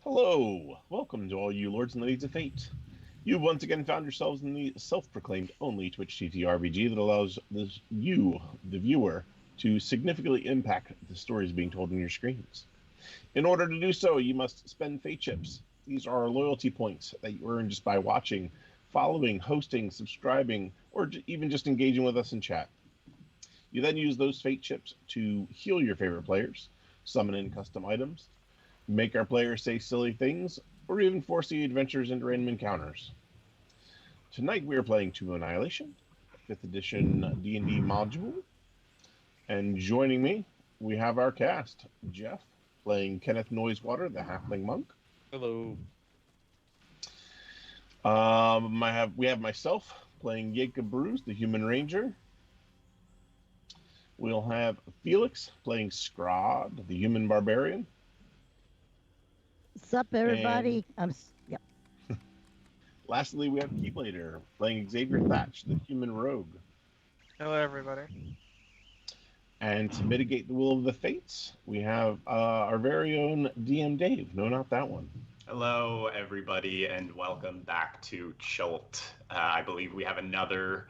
Hello! Welcome to all you lords and ladies of fate. You've once again found yourselves in the self-proclaimed only Twitch TTRPG that allows you, the viewer, to significantly impact the stories being told on your screens. In order to do so, you must spend fate chips. These are loyalty points that you earn just by watching, following, hosting, subscribing, or even just engaging with us in chat. You then use those fate chips to heal your favorite players, summon in custom items, make our players say silly things, or even force the adventurers into random encounters. Tonight we are playing Tomb of Annihilation, 5th edition D&D module, and joining me, we have our cast. Jeff, playing Kenneth Noisewater, the Halfling Monk. Hello. We have myself, playing Jacob Bruce, the Human Ranger. We'll have Felix, playing Scrod, the Human Barbarian. Sup, everybody? Yep. Lastly, we have Keyblader, playing Xavier Thatch, the Human Rogue. Hello, everybody. And to mitigate the will of the fates, we have our very own DM Dave. No, not that one. Hello, everybody, and welcome back to Cholt. I believe we have another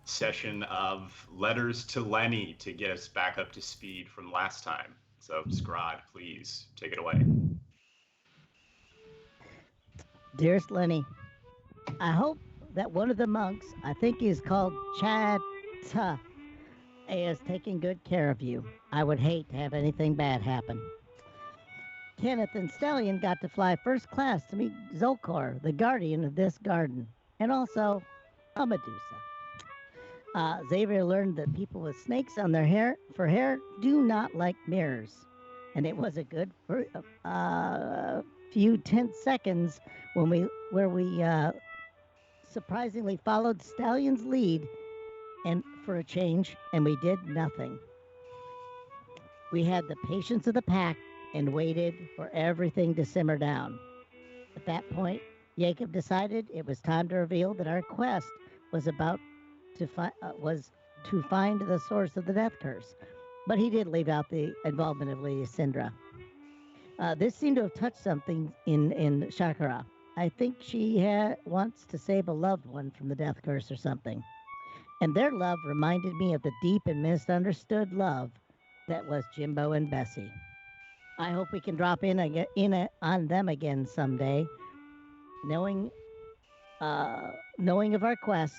session of Letters to Lenny to get us back up to speed from last time. So, Scrod, please take it away. Dearest Lenny, I hope that one of the monks, I think he's called Chata, is taking good care of you. I would hate to have anything bad happen. Kenneth and Stallion got to fly first class to meet Zolkor, the guardian of this garden, and also a Medusa. Xavier learned that people with snakes on their hair do not like mirrors, and it was a good few tense seconds where we surprisingly followed Stallion's lead and for a change, and we did nothing. We had the patience of the pack and waited for everything to simmer down. At that point, Jacob decided it was time to reveal that our quest was to find the source of the death curse, but he did leave out the involvement of Lady Syndra. This seemed to have touched something in Shakara. I think she wants to save a loved one from the death curse or something. And their love reminded me of the deep and misunderstood love that was Jimbo and Bessie. I hope we can drop in on them again someday. Knowing of our quest,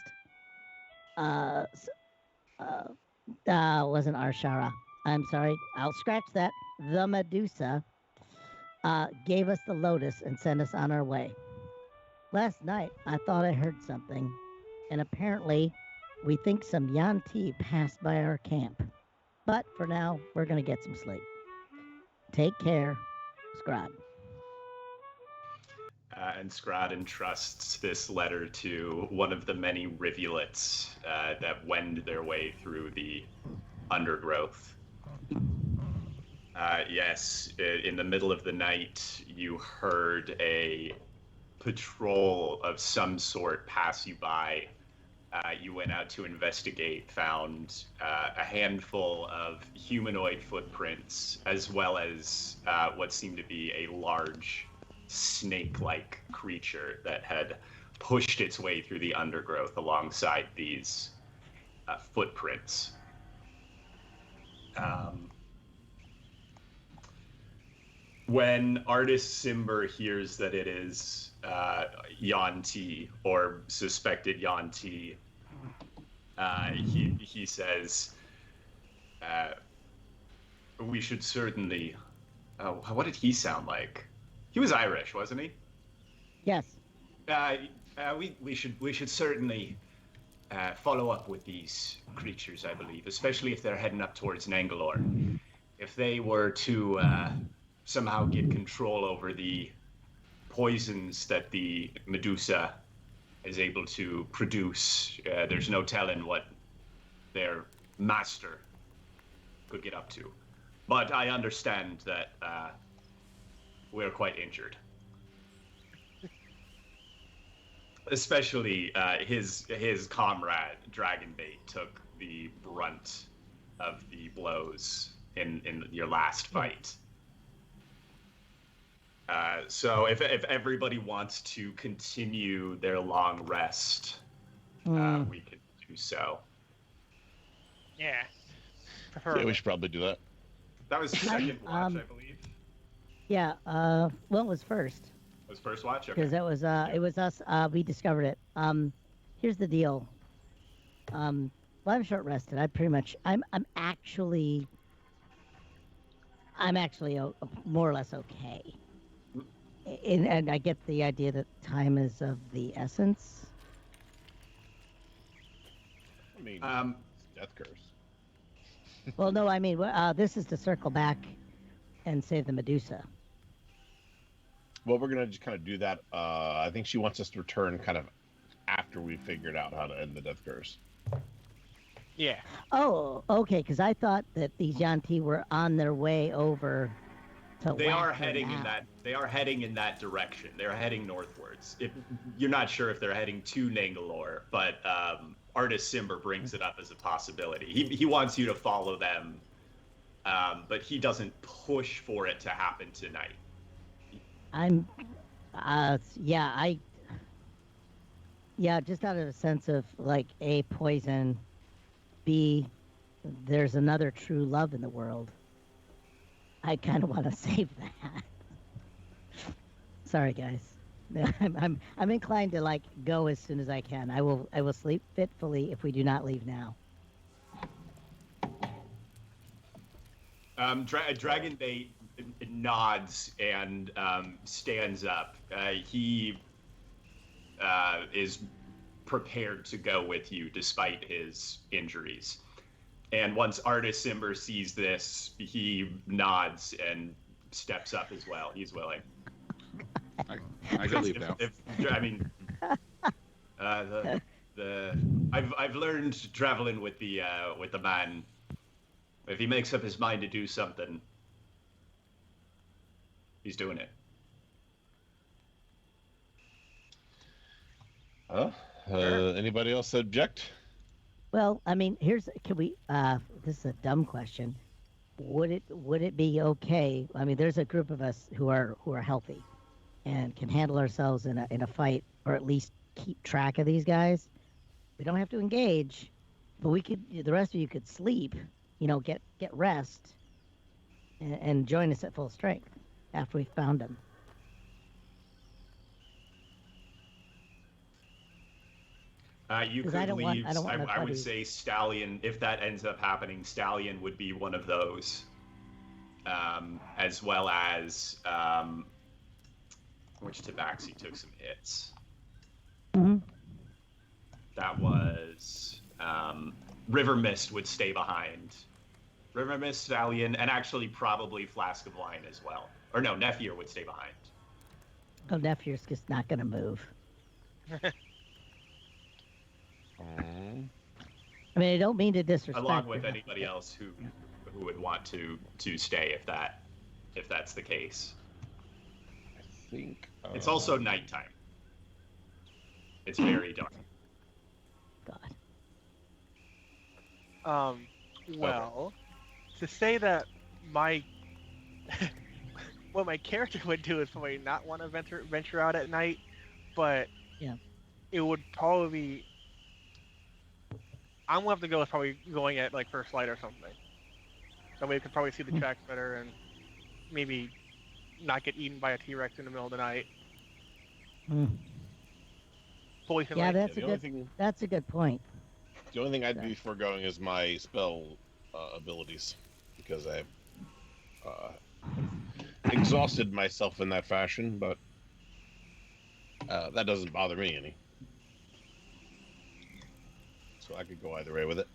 wasn't Arshara. I'm sorry. I'll scratch that. The Medusa gave us the lotus and sent us on our way. Last night, I thought I heard something, and apparently, we think some Yuan-Ti passed by our camp. But for now, we're going to get some sleep. Take care, Scrod. And Scrod entrusts this letter to one of the many rivulets that wend their way through the undergrowth. Yes, in the middle of the night, you heard a patrol of some sort pass you by. You went out to investigate, found a handful of humanoid footprints, as well as what seemed to be a large snake-like creature that had pushed its way through the undergrowth alongside these footprints. When Artist Simber hears that it is Yuan-Ti, or suspected Yuan-Ti, he says, we should certainly... what did he sound like? He was Irish, wasn't he? Yes. We should certainly follow up with these creatures, I believe, especially if they're heading up towards Nangalore. If they were to somehow get control over the poisons that the Medusa is able to produce, there's no telling what their master could get up to. But I understand that we're quite injured. Especially his comrade, Dragonbait, took the brunt of the blows in your last fight. So if everybody wants to continue their long rest, we can do so. Yeah. Yeah, Preferably. we should probably do that. That was second watch, I believe. Yeah. What was first? Was first watch? Okay. Because it was us. We discovered it. Here's the deal. Well, I'm short rested. I pretty much. I'm actually more or less okay. And I get the idea that time is of the essence. I mean, death curse. Well, no, I mean, this is to circle back and save the Medusa. Well, we're gonna just kind of do that. I think she wants us to return kind of after we figured out how to end the death curse. Yeah. Oh, okay. Because I thought that these Yuan-Ti were on their way over to. They are whack her heading in down. that. They are heading in that direction. They're heading northwards. If you're not sure if they're heading to Nangalore, but Artist Simber brings it up as a possibility. He wants you to follow them, but he doesn't push for it to happen tonight. I'm. Yeah, just out of a sense of like A, poison, B, there's another true love in the world. I kind of want to save that. Sorry, guys. I'm inclined to like go as soon as I can. I will sleep fitfully if we do not leave now. Dragonbait nods and stands up. He is prepared to go with you despite his injuries. And once Artist Simber sees this, he nods and steps up as well. He's willing. I can leave now. I've learned traveling with the man. If he makes up his mind to do something, he's doing it. Anybody else object? Well, I mean, can we? This is a dumb question. Would it be okay? I mean, there's a group of us who are healthy, and can handle ourselves in a fight, or at least keep track of these guys. We don't have to engage, but we could. The rest of you could sleep. You know, get rest, and join us at full strength after we found them. You 'Cause could I don't want- leave. I don't want my I would buddies. say Stallion. If that ends up happening, Stallion would be one of those, as well as which Tabaxi took some hits. Mm-hmm. That was River Mist would stay behind. River Mist, Stallion, and actually probably Flask of Wine as well. Or no, Nephier would stay behind. Oh, Nephew's just not going to move. I mean, I don't mean to disrespect. Along with her. anybody else who would want to stay if that's the case. I think It's also nighttime. It's very dark. God. Well, to say that my what my character would do is probably not want to venture out at night, but Yeah. it would probably be. I'm gonna have to go with probably going at like first light or something. That way we could probably see the tracks better and maybe not get eaten by a T-Rex in the middle of the night. Poison Yeah, light. that's a good point. the only thing I'd be foregoing is my spell abilities because I've exhausted myself in that fashion, but that doesn't bother me any. So I could go either way with it.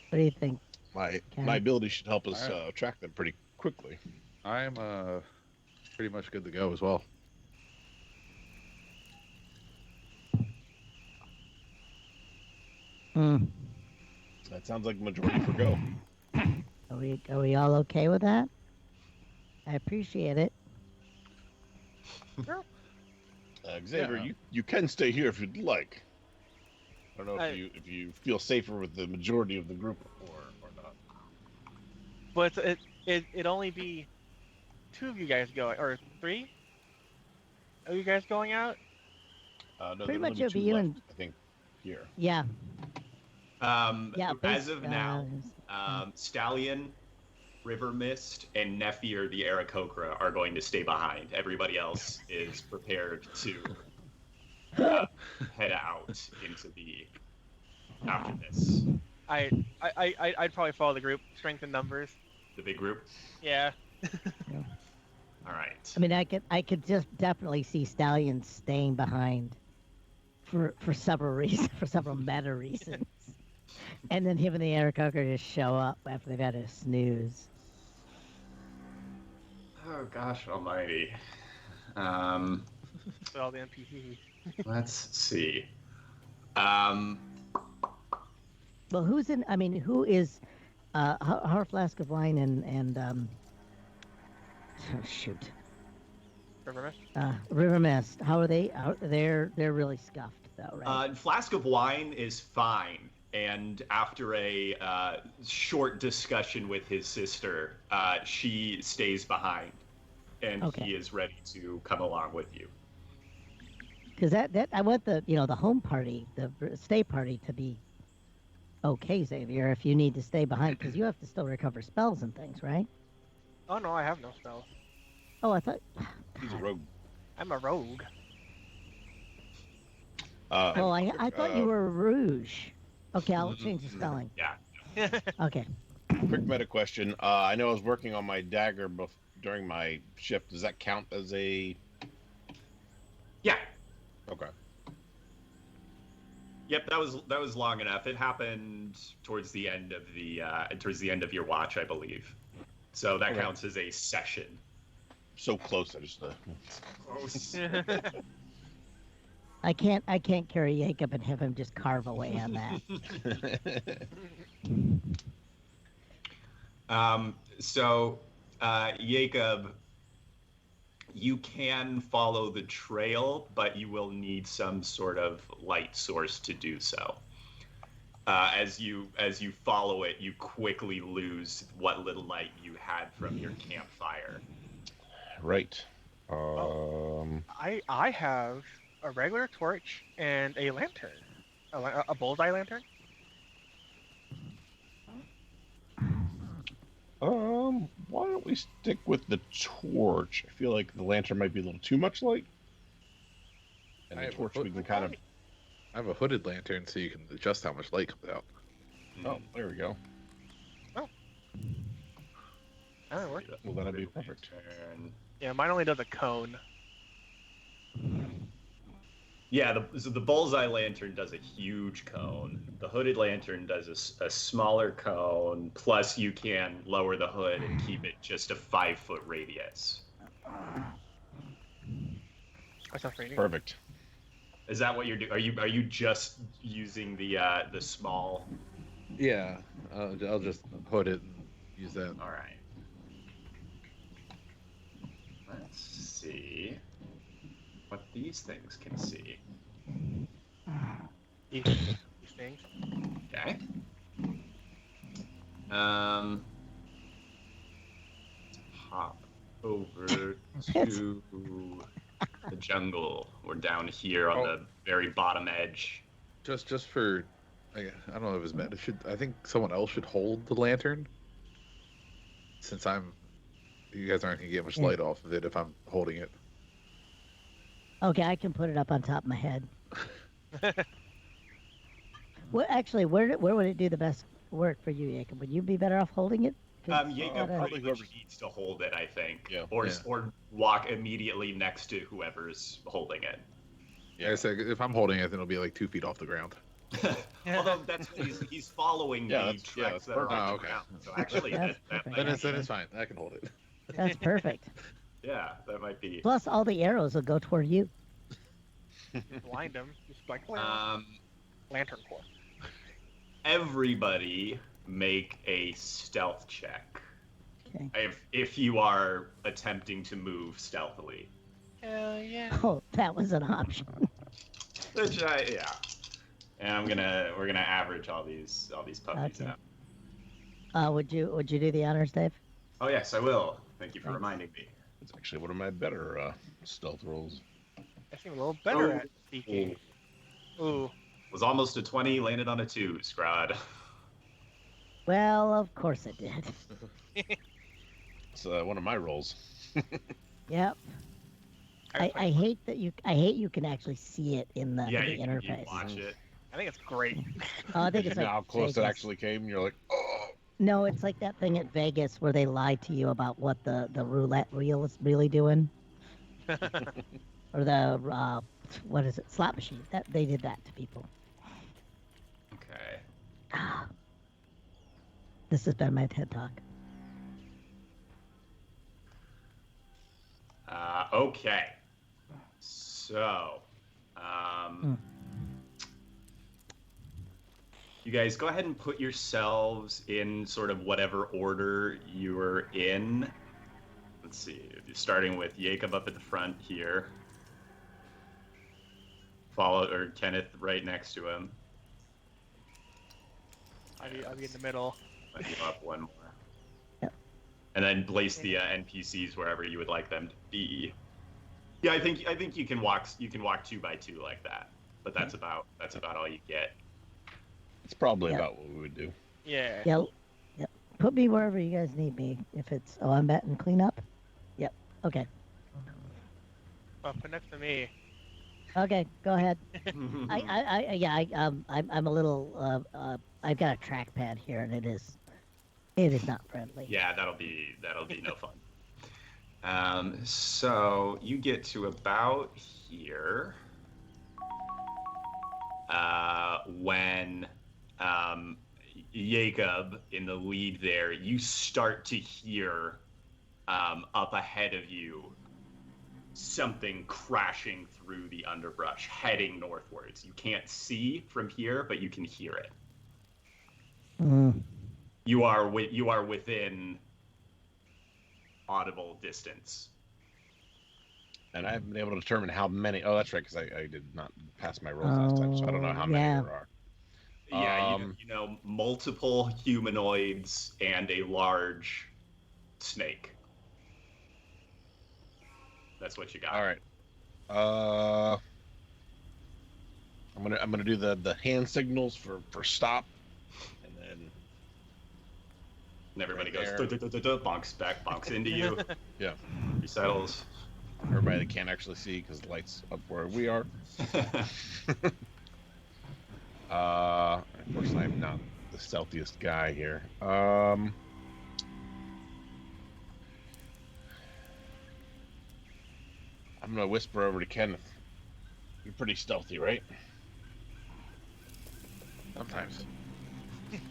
What do you think? My ability should help us track them pretty quickly. I'm pretty much good to go as well. That sounds like majority for go. Are we all okay with that? I appreciate it. Xavier, Yeah. you can stay here if you'd like. I don't know if you feel safer with the majority of the group or not. But it only be two of you guys going, or three? Are you guys going out? No, Pretty there'll much be it'll two be you left, and I think, here. yeah, As of now, Stallion, River Mist, and Nephi or the Aarakocra are going to stay behind. Everybody else is prepared to head out into the after this. I'd probably follow the group. Strength in numbers. The big group. Yeah. All right. I mean, I could just definitely see Stallion staying behind for several reasons, for several meta reasons, and then him and the Aarakocra just show up after they've had a snooze. Oh gosh almighty. With all the NPCs. Let's see. Well, who's in? I mean, who is? Our flask of wine and oh, shoot, River Mist? River Mist. How are they? They're really scuffed though, right? Flask of Wine is fine, and after a short discussion with his sister, she stays behind, and Okay. he is ready to come along with you. Because that I want the the home party, the stay party to be okay, Xavier. If you need to stay behind, because you have to still recover spells and things, right? Oh no, I have no spells. Oh, I thought. He's a rogue. I'm a rogue. Well, I thought you were a rouge. Okay, I'll change the spelling. Yeah. Okay. Quick meta question. I know I was working on my dagger during my shift. Does that count as a? Yeah. Okay. Yep, that was long enough. It happened towards the end of your watch, I believe. So that Okay. counts as a session. So close. I just. I can't carry Jacob and have him just carve away on that. Jacob, you can follow the trail, but you will need some sort of light source to do so. As you follow it, you quickly lose what little light you had from your campfire. Right. I have a regular torch and a lantern. A bullseye lantern? Why don't we stick with the torch? I feel like the lantern might be a little too much light. And I the have a torch hood- we can kind of. I have a hooded lantern, so you can adjust how much light comes out. Oh, there we go. That works. Well, that'd be perfect. Yeah, mine only does a cone. Yeah, so the bullseye lantern does a huge cone. The hooded lantern does a smaller cone. Plus, you can lower the hood and keep it just a 5-foot radius. That sounds pretty neat. Perfect. Is that what you're doing? Are you just using the small? Yeah, I'll just hood it and use that. All right. Let's see what these things can see. These things. Okay. Hop over to the jungle. We're down here on the very bottom edge. Just for, I don't know if it's meant. I think someone else should hold the lantern. Since you guys aren't gonna get much light off of it if I'm holding it. Okay, I can put it up on top of my head. Well, actually, where would it do the best work for you, Jacob? Would you be better off holding it? 'Cause Jacob I pretty whoever- much needs to hold it, I think, Yeah. or walk immediately next to whoever's holding it. Yeah, I said if I'm holding it, then it'll be like 2 feet off the ground. Although that's he's following Yeah, the that's- yeah, tracks that's that are perfect. on Oh, the okay. ground. So actually, That's that perfect. might Then it's fine. I can hold it. That's perfect. yeah, that might be. Plus, all the arrows will go toward you. Blind them. Just like lantern core. Everybody make a stealth check. Okay. If you are attempting to move stealthily. Hell yeah. Oh, that was an option. Which yeah. And we're gonna average all these puppies Okay. out. Would you do the honors, Dave? Oh yes, I will. Thank you for Thanks. reminding me. It's actually one of my better stealth rolls. I seem a little better at speaking. Ooh. Was almost a 20, landed on a 2, Scrod. Well, of course it did. It's one of my rolls. Yep. I hate that you. I hate you can actually see it in the, Yeah, in the you can interface. watch it. I think it's great. Oh, I think You it's know like how close it Vegas. actually came? You're like, oh. No, it's like that thing at Vegas where they lie to you about what the roulette reel is really doing, or the what is it, slot machine. That they did that to people. Okay. This has been my TED talk. Okay. So, you guys go ahead and put yourselves in sort of whatever order you're in. Let's see, starting with Jacob up at the front here. Or Kenneth right next to him. I'll be in the middle. Might be up one more. Yep. And then place the NPCs wherever you would like them to be. Yeah, I think you can walk 2 by 2 like that, but that's about all you get. It's probably about what we would do. Yeah. Yep. Put me wherever you guys need me. If it's I'm batting cleanup. Yep. Okay. Oh, put next to me. Okay. Go ahead. I'm a little. I've got a trackpad here, and it is not friendly. Yeah, that'll be no fun. So you get to about here when Jacob in the lead there, you start to hear up ahead of you something crashing through the underbrush, heading northwards. You can't see from here, but you can hear it. Mm. You are within audible distance. And I haven't been able to determine how many. Oh, that's right, because I did not pass my rolls last time, so I don't know how many there are. Yeah, you know, multiple humanoids and a large snake. That's what you got. All right. I'm gonna do the hand signals for stop, and then And everybody Right goes bonks back, bonks into you. Yeah. Resettles. everybody that can't actually see because the light's up where we are. Unfortunately, I'm not the stealthiest guy here. I'm gonna whisper over to Kenneth. You're pretty stealthy, right? Sometimes.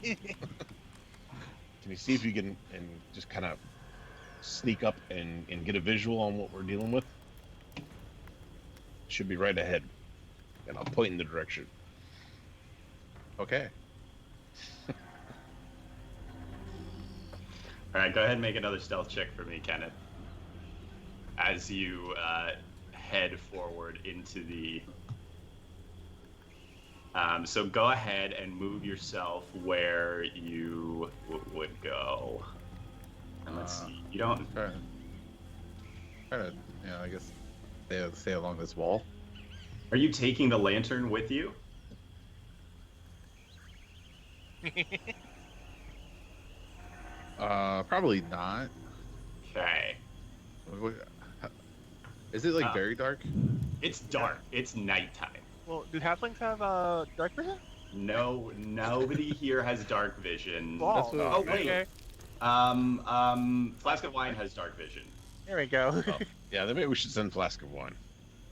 Can you see if you can and just kind of sneak up and get a visual on what we're dealing with? Should be right ahead, and I'll point in the direction. Okay. All right, go ahead and make another stealth check for me, Kenneth. As you head forward into the... so go ahead and move yourself where you would go. And let's see, you don't... Try to, I guess stay along this wall. Are you taking the lantern with you? Probably not. Okay. Is it like very dark? It's dark. It's nighttime. Well, do halflings have dark vision? No, nobody here has dark vision. Balls. what- Oh, wait. Okay. Flask of Wine has dark vision. There we go. Oh, yeah, then maybe we should send Flask of Wine.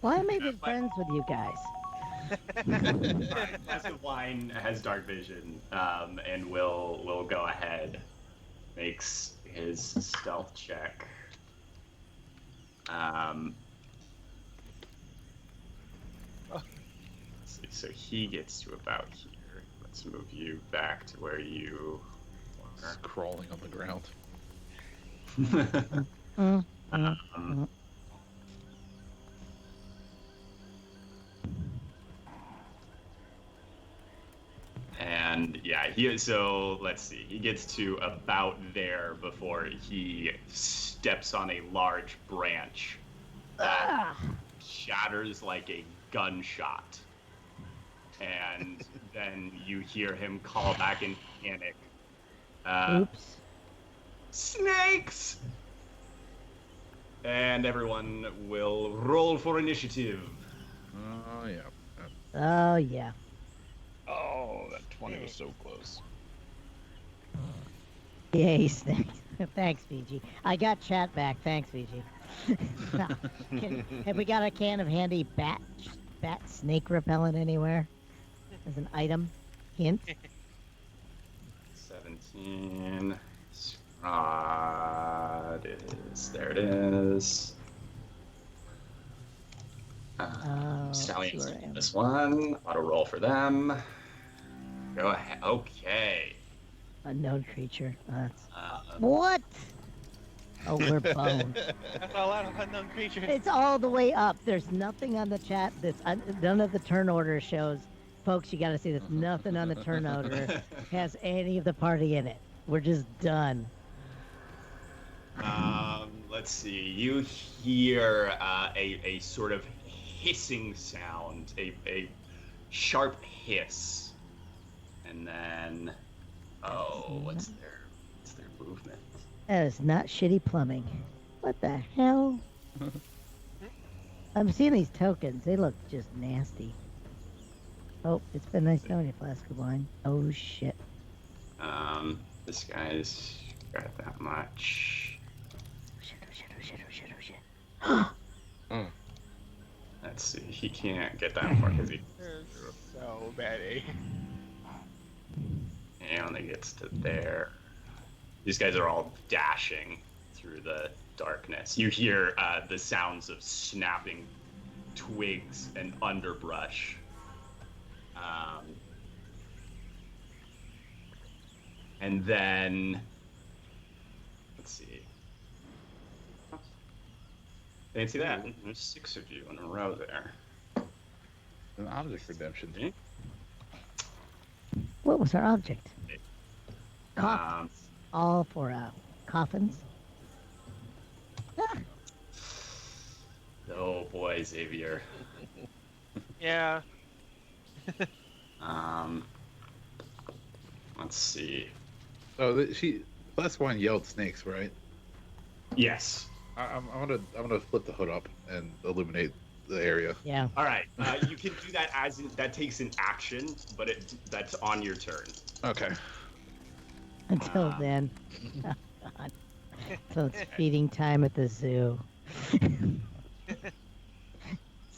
Why am I good friends with you guys? Alright, Flask of Wine has dark vision, and will go ahead. Makes his stealth check. So he gets to about here. Let's move you back to where you Just crawling on the ground. are. And yeah, So let's see. He gets to about there before he steps on a large branch that shatters like a gunshot. And then you hear him call back in panic. Oops. Snakes! And everyone will roll for initiative. Oh yeah. Oh, yeah. Oh, that 20 was so close. Yay, snakes. Thanks, Fiji. I got chat back. Thanks, Fiji. Have we got a can of handy bat snake repellent anywhere as an item? Hint? 17. There it is. Stallions sure get this one. Auto roll for them. Go ahead. Okay. Unknown creature. What? Oh, we're boned. That's a lot of unknown creatures. It's all the way up. There's nothing on the chat that's none of the turn order shows. Folks, you got to see there's nothing on the turn order has any of the party in it. We're just done. Let's see. You hear a sort of hissing sound, a sharp hiss, and then what's their movement? That is not shitty plumbing. What the hell? I'm seeing these tokens. They look just nasty. Oh, it's been nice knowing you, flask of wine. Oh shit. This guy's got that much. Oh, Let's see. He can't get that far because he So bad, eh? only gets to there. These guys are all dashing through the darkness. You hear the sounds of snapping twigs and underbrush. And then, let's see. I didn't see that. There's 6 of you in a row there. An object redemption. See? what was our object? Coffins. All for coffins. Ah, Oh boy, Xavier. Yeah. Let's see. Oh, last one yelled snakes, right? Yes. I'm gonna flip the hood up and illuminate the area. yeah. All right. You can do that that takes an action, but that's on your turn. Okay. Until then. Oh, God. So it's feeding time at the zoo.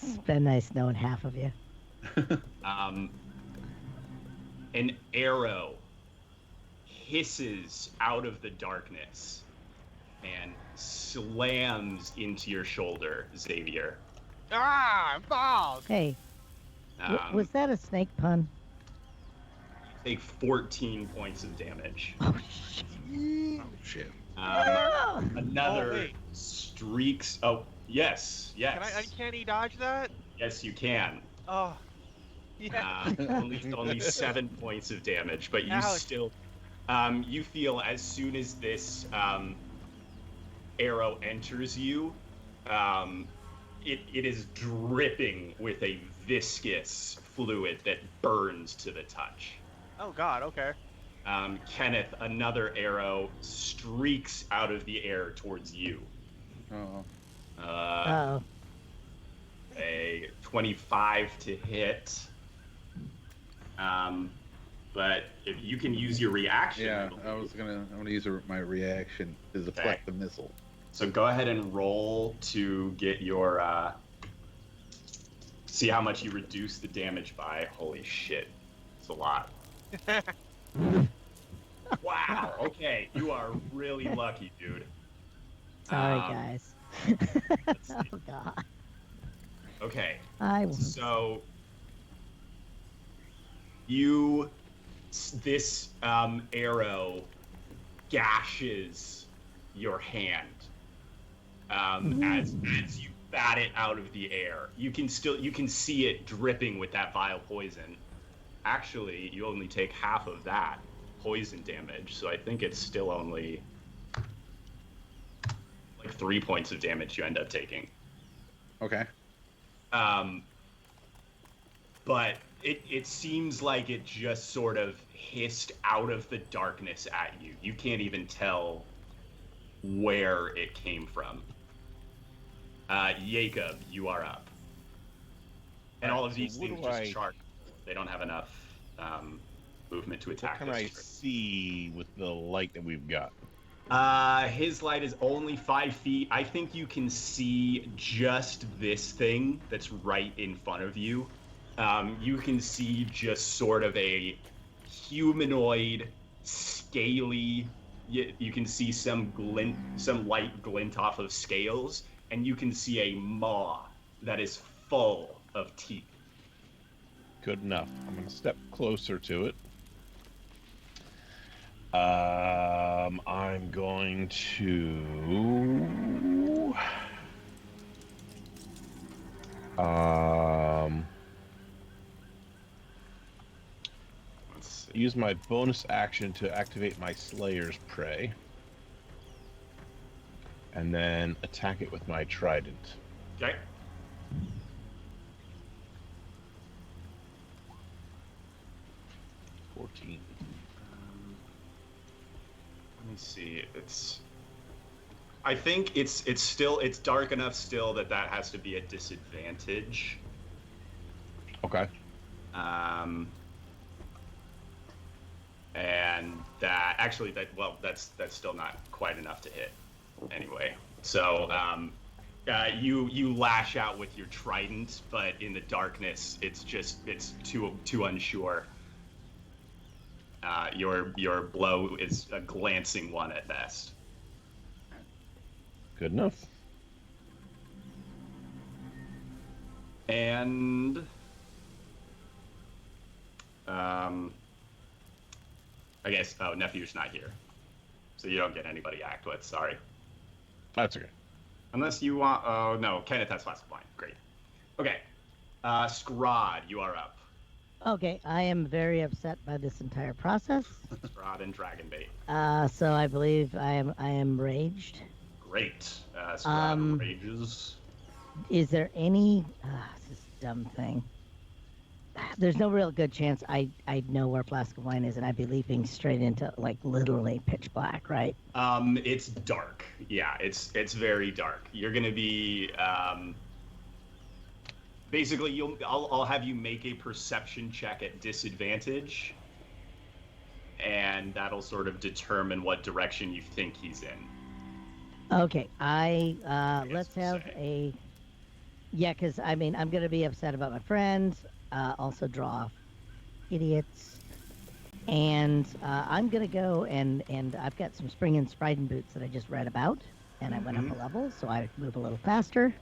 It's been nice knowing half of you. An arrow hisses out of the darkness and slams into your shoulder, Xavier. Ah, balls! Hey, was that a snake pun? Take 14 points of damage. Oh, shit. Oh shit. Another wait. streaks. Oh, yes. Can I uncanny dodge that? Yes, you can. Oh. Yeah. Only 7 points of damage, but you Ouch. still, you feel as soon as this arrow enters you, it is dripping with a viscous fluid that burns to the touch. Oh God. Okay. Kenneth, another arrow streaks out of the air towards you. Oh. Oh. A 25 to hit. But if you can use your reaction. Yeah, I'm gonna use my reaction to deflect the missile. So go ahead and roll to get your see how much you reduce the damage by. Holy shit. It's a lot. Wow. Okay, you are really lucky, dude. Sorry, guys. Oh, God. Okay. I won't. So this arrow gashes your hand as you bat it out of the air. You can see it dripping with that vile poison. Actually, you only take half of that. poison damage, so I think it's still only like 3 points of damage you end up taking. Okay. But it seems like it just sort of hissed out of the darkness at you. You can't even tell where it came from. Jacob, you are up. And all of So these what things do just I- charge. They don't have enough movement to What attack can this I creature. see with the light that we've got? His light is only 5 feet. I think you can see just this thing that's right in front of you. You can see just sort of a humanoid, scaly. You can see some light glint off of scales, and you can see a maw that is full of teeth. Good enough. I'm going to step closer to it. I'm going to Let's see. use my bonus action to activate my Slayer's Prey, and then attack it with my trident. Okay. .14. Let me see. I think it's dark enough still that has to be a disadvantage. Okay. And that's still not quite enough to hit. Anyway, so you lash out with your trident, but in the darkness, it's too unsure. Your blow is a glancing one at best. Good enough. And I guess nephew's not here, so you don't get anybody act with. Sorry. That's okay. Unless you want. Oh no, Kenneth has flask of wine. Great. Okay. Scrod, you are up. Okay, I am very upset by this entire process. Scrod and Dragonbait. So I believe I am raged. Great. Scrod rages. Is there any this dumb thing? There's no real good chance I know where Flask of Wine is, and I'd be leaping straight into like literally pitch black, right? It's dark. Yeah, it's very dark. You're gonna be basically I'll have you make a perception check at disadvantage, and that'll sort of determine what direction you think he's in. Okay, let's we'll have say. because I mean I'm gonna be upset about my friends. Also draw off idiots, and I'm gonna go and I've got some spring and Spriden boots that I just read about, and I went up a level, so I move a little faster.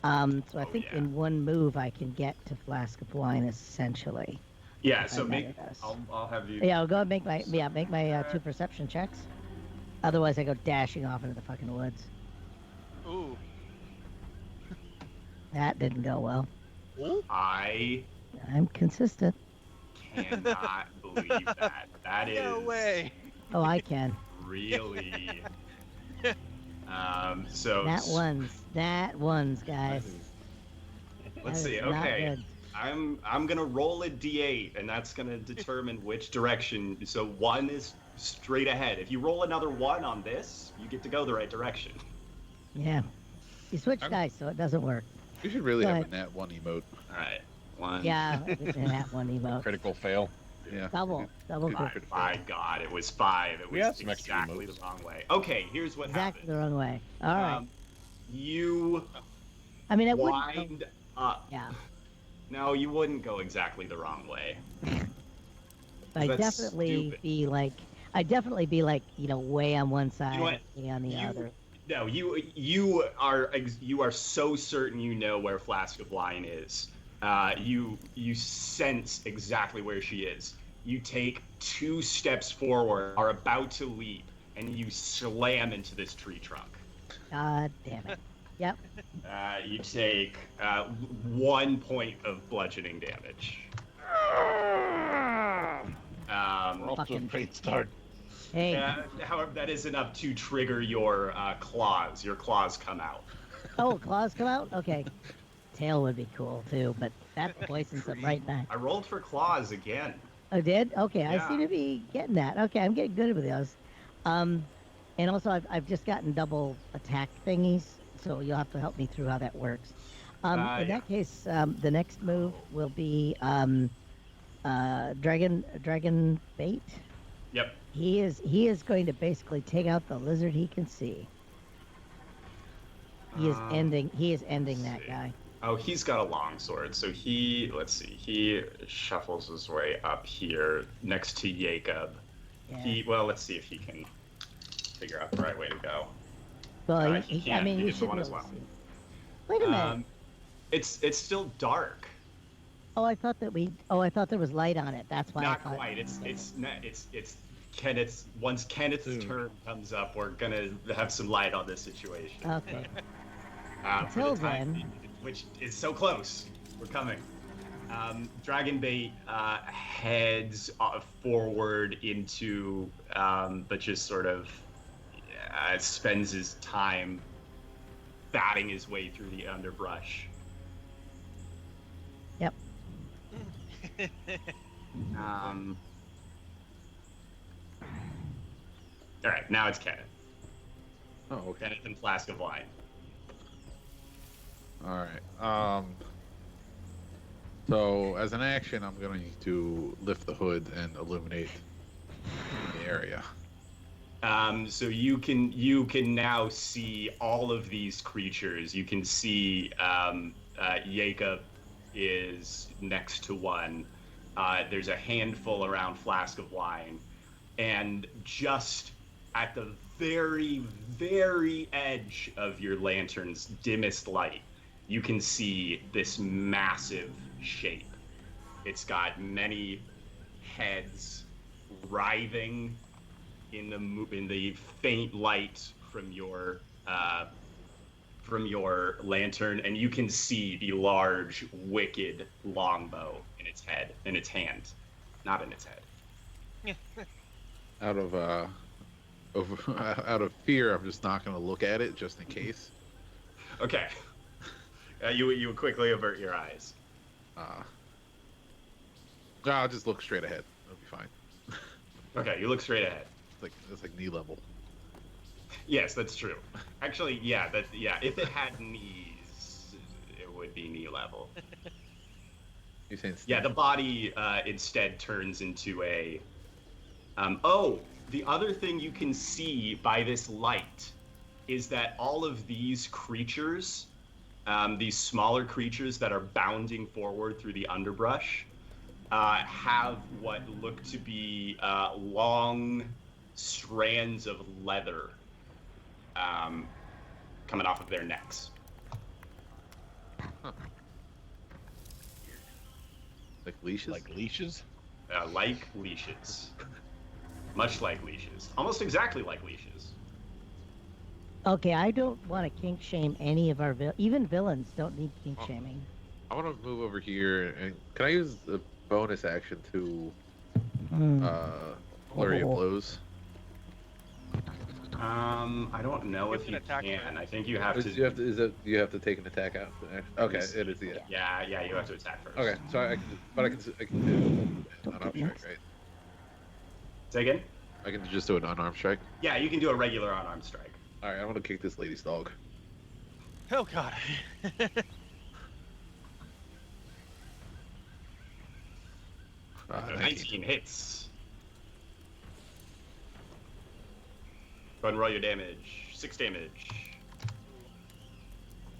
So I think in one move I can get to Flask of Wine essentially. Yeah. So I'll have you. Yeah, I'll go and make my 2 perception checks. Otherwise, I go dashing off into the fucking woods. Ooh. That didn't go well. I I'm consistent. cannot believe that. That is No way. Oh, I can. really. So That one's, guys. let's That see. is not Okay. good. I'm gonna roll a d8, and that's gonna determine which direction. So 1 is straight ahead. If you roll another 1 on this, you get to go the right direction. Yeah. You switch dice, so it doesn't work. We should really Go have ahead. a nat 1 emote. All right. 1. Yeah, that one emote. Critical fail. Yeah. Double Good. My God, it was 5. It We have was some extra exactly the emotes. wrong way. Okay, here's what Exactly happened. the wrong way. All right. You I mean, I wouldn't. wind up. Yeah. No, you wouldn't go exactly the wrong way. I'd That's definitely stupid. be like, way on one side, what? way on the other. No, you are so certain you know where Flask of Wine is. You sense exactly where she is. You take 2 steps forward, are about to leap, and you slam into this tree trunk. God damn it. Yep. You take 1 point of bludgeoning damage. We're off to a Fucking- great start. Hey, However, that is enough to trigger your claws. Your claws come out. oh, claws come out? Okay. Tail would be cool too, but that poisons them right back. I rolled for claws again. Oh, did? Okay, I Yeah. seem to be getting that. Okay, I'm getting good with those. And also I've just gotten double attack thingies, so you'll have to help me through how that works. In Yeah. that case, the next move will be dragon bait. Yep. He is going to basically take out the lizard he can see. He is ending that see. guy. Oh, he's got a long sword, so let's see, he shuffles his way up here next to Jacob. Yeah. Let's see if he can figure out the right way to go. Well, he I can't. mean, He you gets the should one be as able to well. see. Wait a minute. It's still dark. Oh, I thought there was light on it. That's why. Not I thought... quite. It's Kenneth's. Once Kenneth's turn comes up, we're gonna have some light on this situation. Okay. For the Until time, then- which is so close. We're coming. Dragonbait heads forward into, but just sort of spends his time batting his way through the underbrush. Yep. All right, now it's Kenneth. Oh, okay. Kenneth and Flask of Wine. All right. So as an action, I'm going to lift the hood and illuminate the area. So you can now see all of these creatures. You can see Jacob is next to one. There's a handful around Flask of Wine, and just at the very, very edge of your lantern's dimmest light, you can see this massive shape. It's got many heads writhing in the faint light from your lantern, and you can see the large, wicked longbow in its hand, not in its head. Out of fear, I'm just not going to look at it just in case. Okay. You quickly avert your eyes. I'll just look straight ahead. It'll be fine. Okay, you look straight ahead. It's like knee level. Yes, that's true. Actually, if it had knees, it would be knee level. You're saying Yeah, the body instead turns into a. The other thing you can see by this light is that all of these creatures, these smaller creatures that are bounding forward through the underbrush, have what look to be long strands of leather coming off of their necks. Like leashes? Like leashes? Like leashes. Much like leashes. Almost exactly like leashes. Okay, I don't want to kink shame any of our even villains don't need kink shaming. I want to move over here, and can I use the bonus action to flurry of blows? I don't know It's if an you attack can. roll. I think you have to. You have to take an attack out? Okay, it is the Yeah, you have to attack first. Okay, so I can do an unarmed strike, right? Say again? I can just do an unarmed strike. Yeah, you can do a regular unarmed strike. All right, I'm gonna kick this lady's dog. Oh god. 19 hits. Go ahead and roll your damage. 6 damage.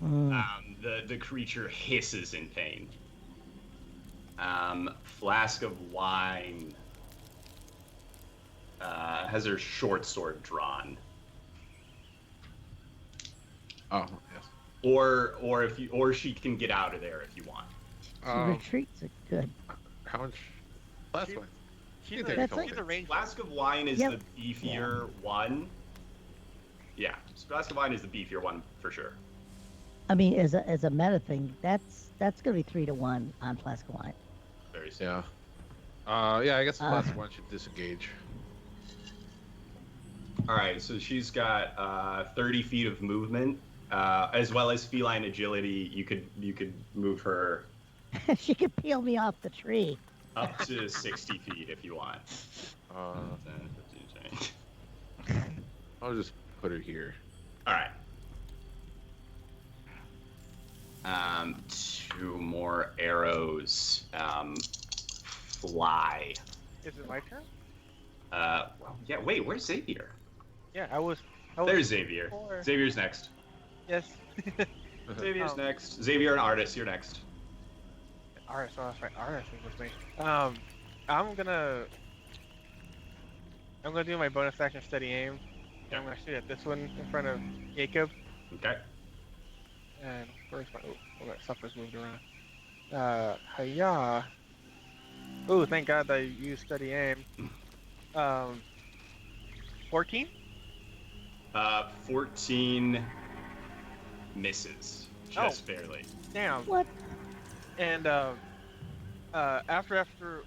The creature hisses in pain. Flask of Wine has her short sword drawn. Oh yes. Or she can get out of there if you want. Retreats are good. How much? Last one. She's You a, take That's a like- she's a ranger. Flask of Wine is Yep. the beefier one. Yeah, Flask of Wine is the beefier one for sure. I mean, as a meta thing, that's gonna be 3-1 on Flask of Wine. Very soon. Yeah. Yeah, I guess the class one should disengage. All right, so she's got 30 feet of movement, as well as feline agility. You could move her She could peel me off the tree. up to 60 feet if you want. Uh, 10, 15, 20. I'll just put her here. All right. 2 more arrows fly. Is it my turn? Well, yeah. Wait, where's Xavier? Yeah, I was There's Xavier. before. Xavier's next. Yes. Xavier's next. Xavier and Artis, you're next. Artis, oh, that's right. Artis is with me. I'm gonna do my bonus action steady aim. And I'm gonna shoot at this one in front of Jacob. Okay. And where's my? Oh, that stuff was moved around. Hiya. Ooh, thank God I used steady aim. 14. 14 misses. Just barely. Damn. What? And after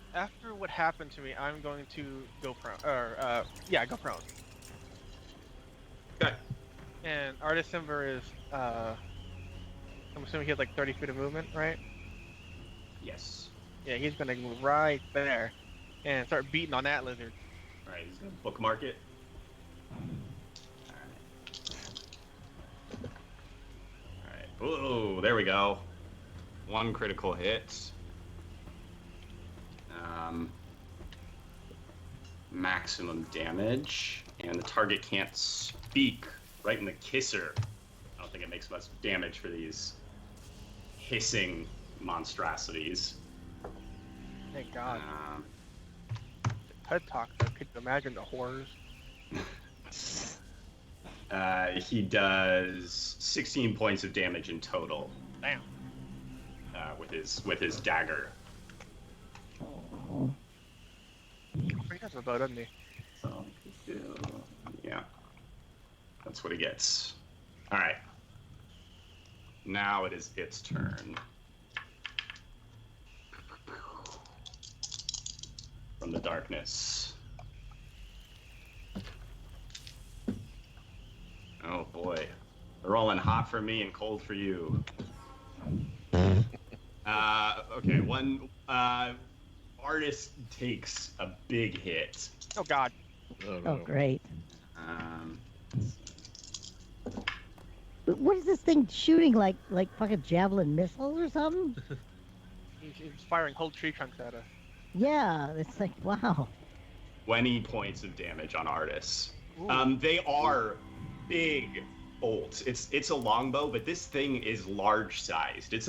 what happened to me, I'm going to go prone. Or go prone. Okay. And Artist Simber is I'm assuming he has like 30 feet of movement, right? Yes. Yeah, he's gonna move right there and start beating on that lizard. All right, he's gonna bookmark it. All right. Whoa, there we go. 1 critical hit. Maximum damage, and the target can't speak. Right in the kisser. I don't think it makes much damage for these hissing monstrosities. Thank God. TED Talk, though. Could you imagine the horrors? He does 16 points of damage in total. Damn. With his dagger. He does a bow, doesn't he? So, yeah. That's what he gets. All right. Now it is its turn. From the darkness. Oh boy. They're rolling hot for me and cold for you. Okay, one artist takes a big hit. Oh God. Oh, great. Um, What is this thing shooting like fucking javelin missiles or something? He's firing whole tree trunks at us. Yeah, it's like, wow. 20 points of damage on artists. Ooh. They are big bolts. It's a longbow, but this thing is large sized. It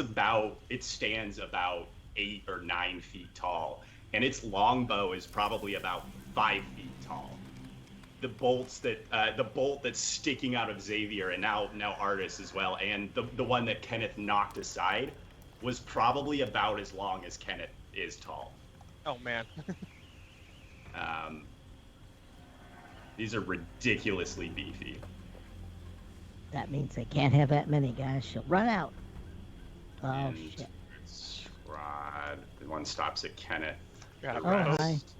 stands about 8 or 9 feet tall, and its longbow is probably about 5 feet tall. The bolt that's sticking out of Xavier and now Artis as well, and the one that Kenneth knocked aside was probably about as long as Kenneth is tall. Oh man. These are ridiculously beefy. That means they can't have that many guys. She'll run out. Oh, And shit. It's Rod. The one stops at Kenneth. Got it The right. rest-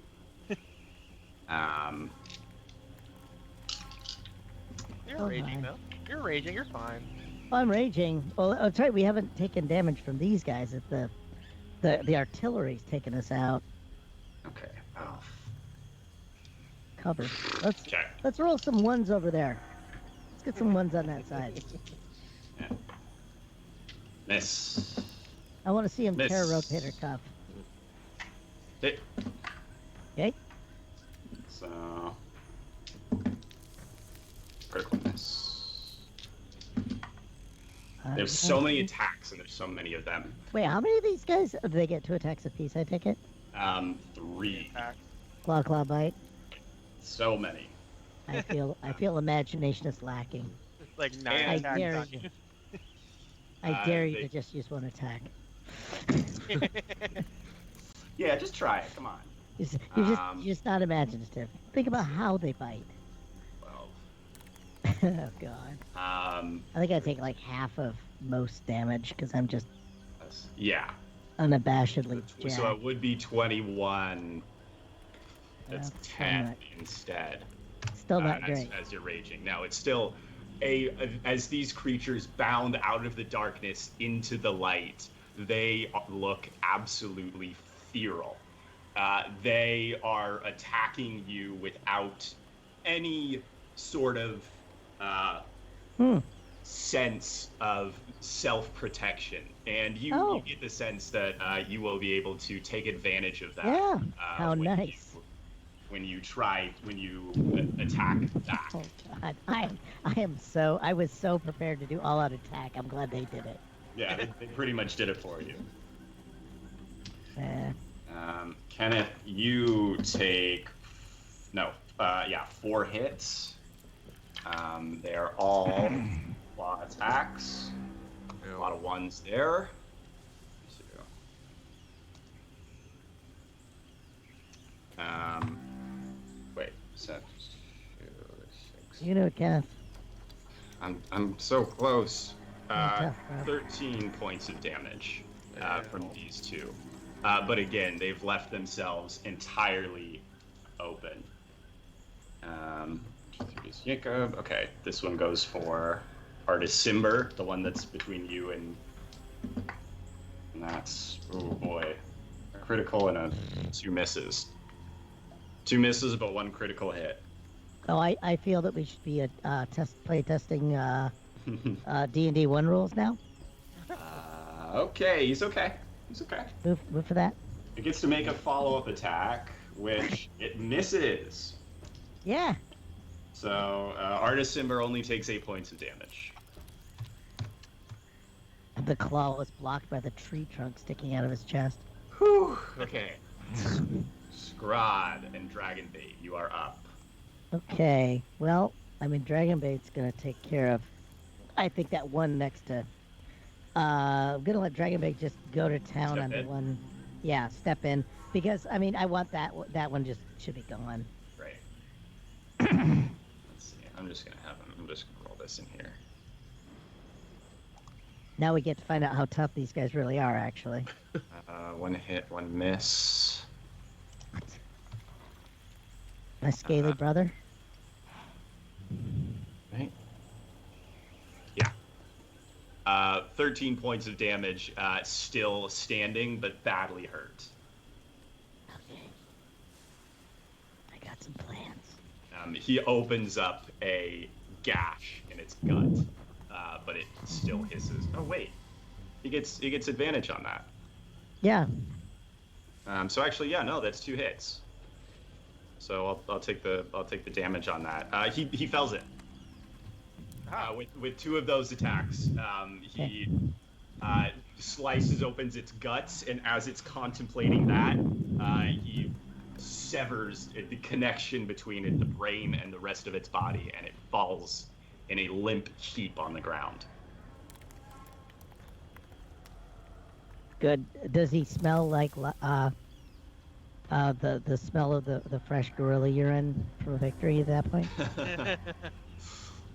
You're Oh, raging my. though. You're raging. You're fine. I'm raging. Well, that's right. We haven't taken damage from these guys. The artillery's taking us out. Okay. Oh. Cover. Okay. Let's roll some ones over there. Let's get some ones on that side. Miss. I want to see him Miss. tear a rotator cuff. Hit. Okay. So. Critical miss. There's so many attacks, and there's so many of them. Wait, how many of these guys do they get 2 attacks apiece? I take it. 3. Attack. Claw, bite. So many. I feel imagination is lacking. It's like 9 I attacks dare on you. you. I dare you they- to just use 1 attack. Yeah, just try it. Come on. You're just not imaginative. Think about how they bite. 12. Oh god. I think I take like half of most damage because I'm just. Yeah. unabashedly So jacked. it would be 21. That's Well, 10 instead. Still not great. As you're raging. Now it's still as these creatures bound out of the darkness into the light, they look absolutely feral. They are attacking you without any sort of sense of self-protection, and you get the sense that you will be able to take advantage of that. Yeah. How nice. When you attack back. Oh God, I was so prepared to do all-out attack. I'm glad they did it. Yeah, they pretty much did it for you. Eh. Kenneth, you take 4 hits. They're all claw attacks. A lot of ones there. Wait, 7, 2, 6. You know, Kenneth. I'm so close. Tough, 13 points of damage from these two. But again, they've left themselves entirely open. Jacob. Okay, this one goes for Artist Simber, the one that's between you and that's, oh boy, a critical and 2 misses. 2 misses, but 1 critical hit. Oh, I feel that we should be play testing D&D 1 rules now. Okay, he's okay. Move for that. It gets to make a follow-up attack, which it misses. Yeah. So Artist Simber only takes 8 points of damage. The claw was blocked by the tree trunk sticking out of his chest. Whew. Okay. Scrod and Dragonbait, you are up. Okay. Well, I mean, Dragonbait's gonna take care of. I think that one next to. I'm gonna let Dragonbait just go to town on the one. Yeah, step in because I mean I want that one just should be gone. Right. Let's see. I'm just gonna roll this in here. Now we get to find out how tough these guys really are, actually. 1 hit, 1 miss. My scaly brother. Right. Yeah. 13 points of damage, still standing, but badly hurt. Okay. I got some plans. He opens up a gash in its gut, but it still hisses. Oh wait, he gets advantage on that. Yeah. So actually, yeah, no, that's 2 hits. So I'll take the damage on that. He fells it. With 2 of those attacks, he opens its guts, and as it's contemplating that, he severs the connection between the brain and the rest of its body, and it falls in a limp heap on the ground. Good. Does he smell like the smell of the fresh gorilla urine for victory at that point?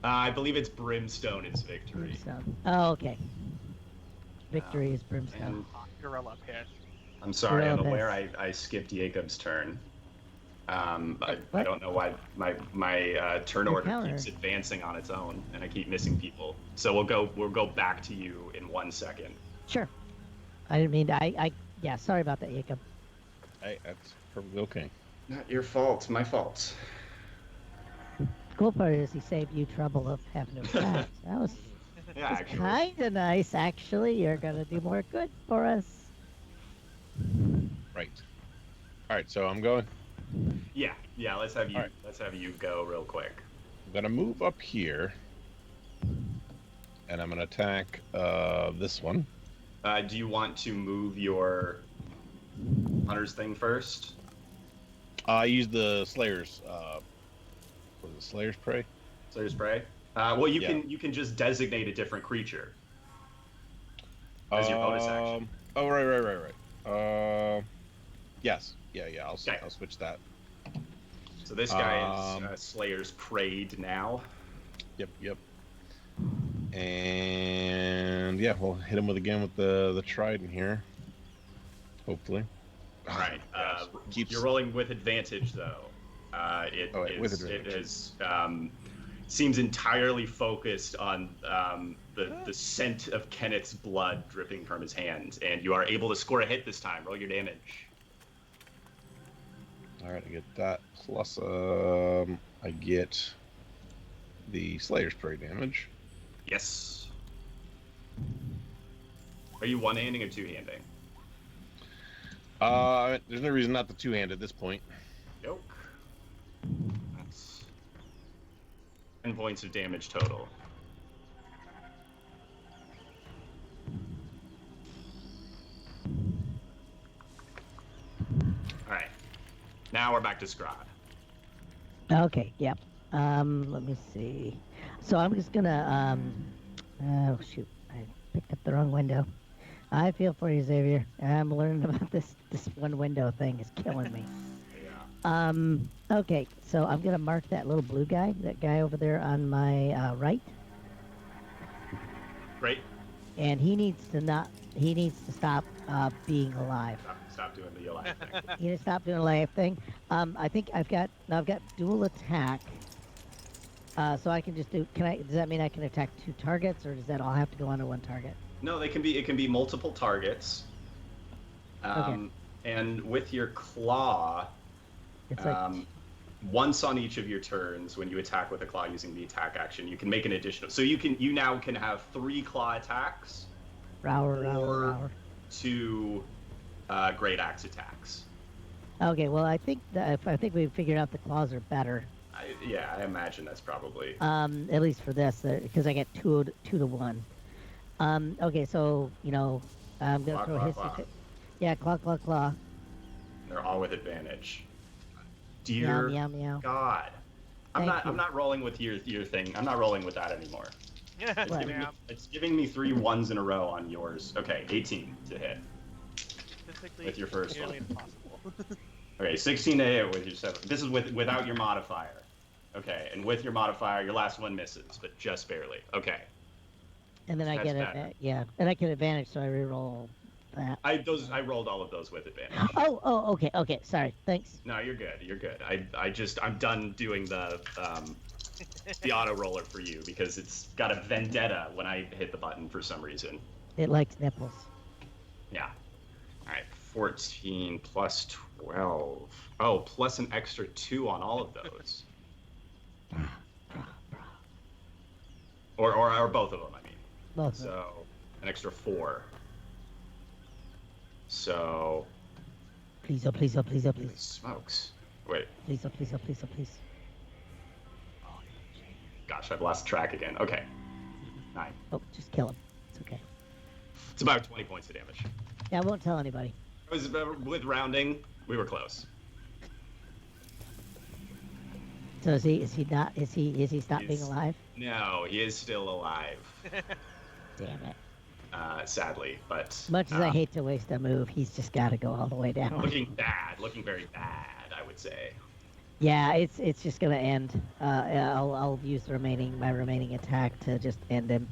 I believe it's brimstone is victory. Brimstone. Oh, okay. Victory is brimstone. And Gorilla piss. I'm sorry, I'm Gorilla aware I skipped Jacob's turn. I don't know why my turn order counter. keeps advancing on its own, and I keep missing people. So we'll go back to you in 1 second. Sure. I didn't mean to. Yeah. Sorry about that, Jacob. Hey, that's perfectly okay. Not your fault. My fault. Cool part is he saved you trouble of having to attack. That was Yeah, actually. kind of nice, actually. You're gonna do more good for us. Right. All right, so I'm going. Yeah. Let's have you. All right. Let's have you go real quick. I'm gonna move up here, and I'm gonna attack this one. Do you want to move your hunter's thing first? I use the Slayer's. Was it Slayer's Prey? Slayer's Prey. Well, you Yeah. can just designate a different creature as your bonus action. Oh, right. Yes. Yeah. Okay. I'll switch that. So this guy is Slayer's Preyed now. Yep. And yeah, we'll hit him with the trident here. Hopefully. All right. Keeps- You're rolling with advantage, though. With advantage. It is seems entirely focused on the scent of Kenneth's blood dripping from his hand, and you are able to score a hit this time. Roll your damage. All right, I get that. Plus, I get the Slayer's Prey damage. Yes. Are you one-handing or two-handing? There's no reason not to two-hand at this point. Nope. That's 10 points of damage total. All right. Now we're back to Scrod. Okay, yep. Let me see. So I'm just gonna, oh shoot, I picked up the wrong window. I feel for you, Xavier. I'm learning about this one window thing is killing me. Yeah. Okay, so I'm gonna mark that little blue guy, that guy over there on my right, Great. and he needs to stop being alive. Stop doing the alive thing. He needs to stop doing a life thing. I think I've got dual attack. So I can just do. Does that mean I can attack 2 targets, or does that all have to go onto 1 target? No, it can be multiple targets. Okay. And with your claw, It's like once on each of your turns, when you attack with a claw using the attack action, you can make an additional. So you now can have 3 claw attacks, rower. 2 great axe attacks. Okay, well I think we figured out the claws are better. I imagine that's probably. At least for this, because I get 2 to 1. Okay, so I'm gonna Claw, throw claw, his. claw. Yeah, claw. They're all with advantage. Meow, Dear meow, meow. God, I'm Thank you. not rolling with your thing. I'm not rolling with that anymore. What? It's giving me 3 1s in a row on yours. Okay, 18 to hit. Statistically, With your first nearly one. impossible. Okay, 16 to hit with your 7. This is without your modifier. Okay, and with your modifier, your last one misses, but just barely. Okay. And then I That's get better. it. Yeah, and I get advantage, so I reroll that. I rolled all of those with advantage. Oh, okay. Sorry. Thanks. No, you're good. You're good. I'm done doing the auto roller for you because it's got a vendetta when I hit the button for some reason. It likes nipples. Yeah. All right, 14 plus 12. Oh, plus an extra 2 on all of those. Or both of them, I mean. Both. So an extra 4. So Please. holy smokes. Wait, Please. gosh, I've lost track again. Okay. 9. Oh, just kill him. It's okay. It's about 20 points of damage. Yeah, I won't tell anybody. With rounding, we were close. So is he stopped being He's- alive? No, he is still alive. Damn it. Sadly, but Much as I hate to waste a move, he's just got to go all the way down. looking very bad, I would say. Yeah, it's just gonna end. I'll use my remaining attack to just end him.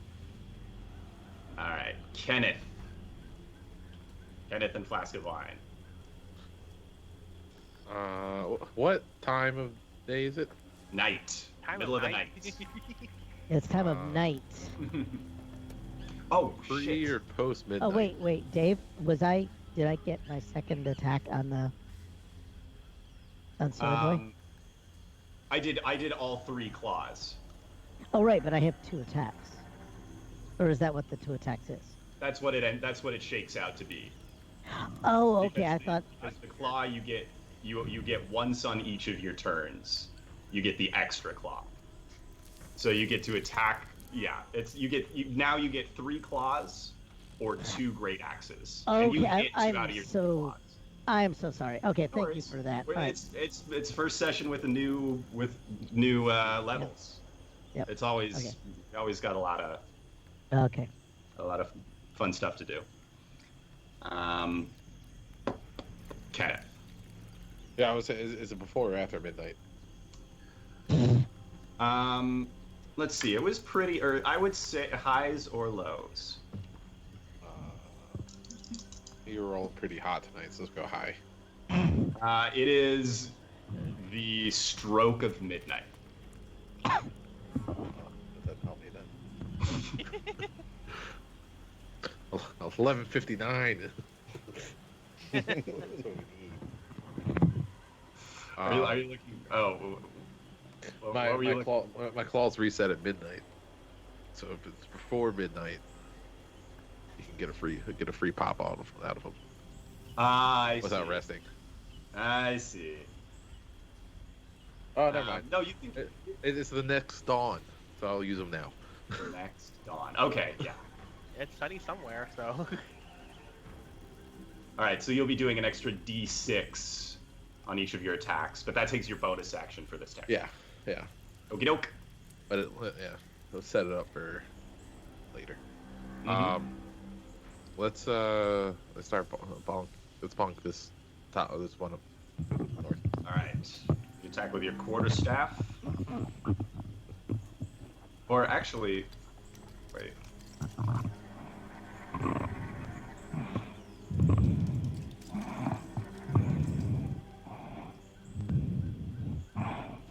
All right, Kenneth and Flask of Wine. What time of day is it? Night, Time middle of the night. It's time of night. Oh, Pre shit. or post midnight? Oh wait, Dave, did I get my second attack on Soyboy? I did all 3 claws. Oh right, but I have 2 attacks. Or is that what the 2 attacks is? That's what it shakes out to be. Oh, okay. I Because thought. because the claw you get once on each of your turns. You get the extra claw. So you get to attack. Yeah, you get 3 claws or 2 great axes. And you Okay, get 2 I'm out of your 2 so- claws. I am so sorry. Okay, No thank you worries. for that. Well, All right. It's first session with new levels. Yep. It's always Okay. always got a lot of Okay. fun stuff to do. Kenneth. Yeah, I would say, is it before or after midnight? Let's see. It was pretty, or I would say highs or lows. You're rolling pretty hot tonight, so let's go high. It is the stroke of midnight. Does that help me then? 11:59. That's what we need. Are you looking? Oh, what My were you looking? my claws reset at midnight, so if it's before midnight, you can get a free pop out of them I without see. resting. I see. Oh, never mind. No, you think It's the next dawn, so I'll use them now. next dawn. Okay, yeah. It's sunny somewhere, so. All right, so you'll be doing an extra D6 on each of your attacks, but that takes your bonus action for this turn. Yeah. Okie doke. But let's set it up for later. Mhm. Let's start bonk. Let's bonk this one up north. All right. You attack with your quarterstaff. Or actually, wait.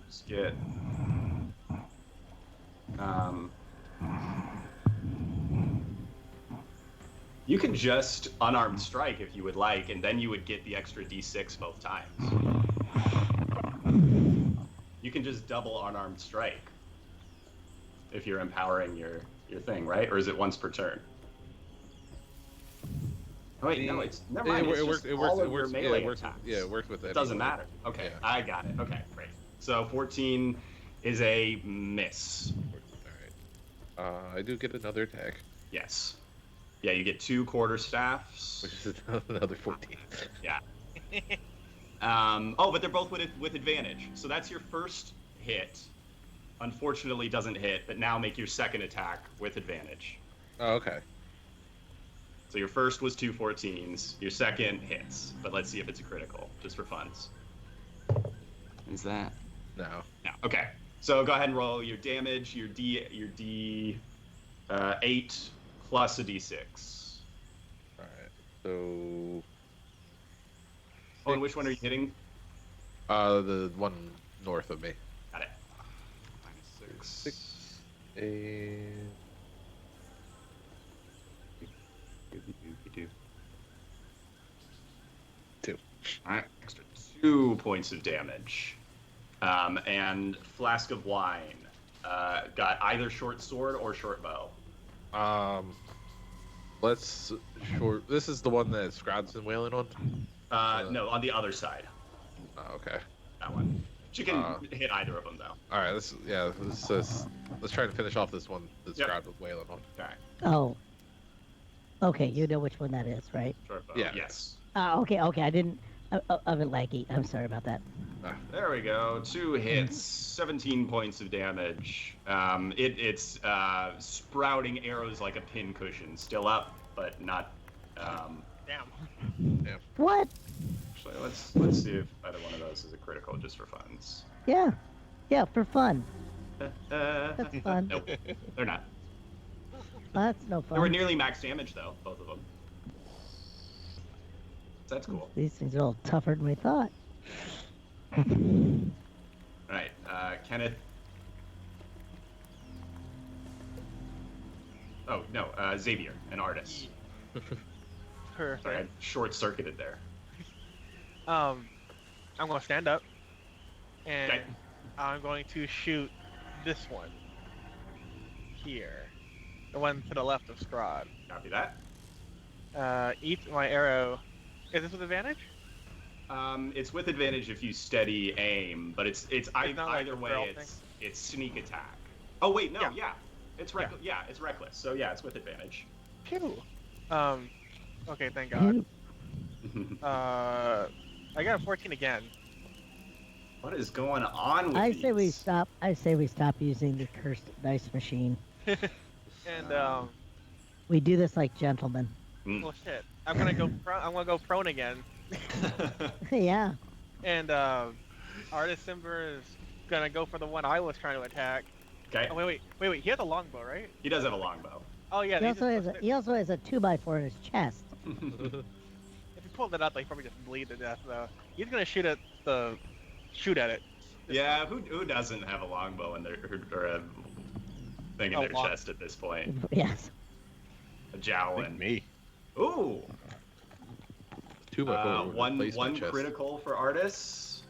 Just get. You can just unarmed strike if you would like, and then you would get the extra D6 both times. You can just double unarmed strike if you're empowering your thing, right? Or is it once per turn? Oh wait, no, it's never mind. It works. It works. Melee attacks. Yeah, it works with It doesn't matter. Okay, Yeah. I got it. Okay, great. So 14 is a miss. All right. I do get another attack, Yes. Yeah, you get 2 quarterstaffs. which is another 14. Yeah. But they're both with advantage. So that's your first hit. Unfortunately, doesn't hit, but now make your second attack with advantage. Oh, okay. So your first was 2 14s. Your second hits, but let's see if it's a critical, just for funs. Is that? No. No. Okay. So go ahead and roll your damage. Your D 8 plus a D6. All right. So. Oh, and which one are you hitting? The one north of me. Got it. Minus 6. 6. And. Two. All right, extra 2 points of damage. And flask of wine. Got either short sword or short bow. Let's short. This is the one that Scrod's been wailing on. No, on the other side. Oh, okay. That one. She can hit either of them though. All right. Let's try to finish off this one that Yep. Scrod was wailing on. Okay. Oh. Okay, you know which one that is, right? Short bow. Yeah. Yes. Okay. I didn't. Of it laggy. I'm sorry about that. There we go. 2 hits, 17 points of damage. It's sprouting arrows like a pin cushion, still up, but not. Damn. What? Actually, let's see if either one of those is a critical, just for funs. Yeah, for fun. That's fun. Nope, they're not. That's no They were fun. nearly max damage though, both of them. That's cool. These things are all tougher than we thought. All right, Kenneth. Oh no, Xavier, an artist. Perfect. Sorry, I short-circuited there. I'm gonna stand up, and Okay. I'm going to shoot this one here, the one to the left of Scrod. Copy that. Each my arrow. Is this with advantage? It's with advantage if you steady aim, but it's not like either a way. barrel It's sneak attack. Oh wait, no, Yeah. yeah, it's reckless. Yeah, it's reckless. So yeah, it's with advantage. Phew. Okay, thank God. I got a 14 again. What is going on with I these? say we stop using the cursed dice machine. And We do this like gentlemen. well, shit. I'm gonna go prone again. Yeah. And Artist Simber is gonna go for the one I was trying to attack. Okay. Oh wait. He has a longbow, right? He does have a longbow. Oh yeah. He also has a 2x4 in his chest. pulled it out, like probably just bleed to death though. He's gonna shoot at it. Yeah, who doesn't have a longbow in their or a thing in their chest at this point? Yes. A I javelin. think me. Ooh. 2x4 would replace my One chest. critical for Artis.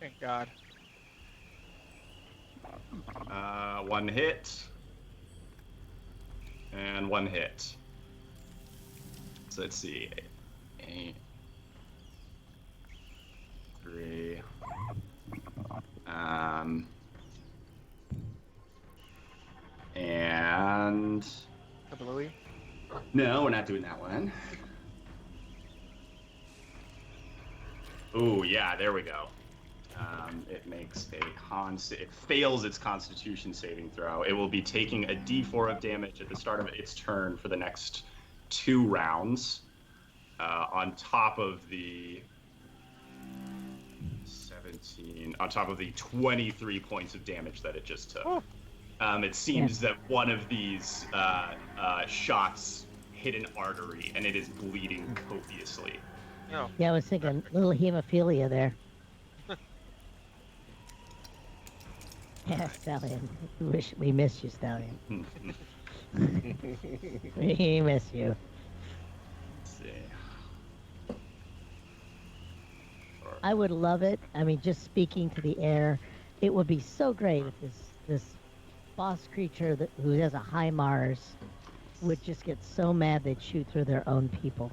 Thank God. One hit. And one hit. So let's see. 8, 3. And Kablooey. no, we're not doing that one. Ooh, yeah, there we go. It makes it fails its Constitution saving throw. It will be taking a D4 of damage at the start of its turn for the next 2 rounds, on top of the 17, on top of the 23 points of damage that it just took. Oh. It seems that one of these shots hit an artery and it is bleeding copiously. No. Yeah, I was thinking little hemophilia there. Yeah, Stallion. We miss you, Stallion. We miss you. Let's see. I would love it. I mean, just speaking to the air, it would be so great if this boss creature who has a high Mars would just get so mad they'd shoot through their own people.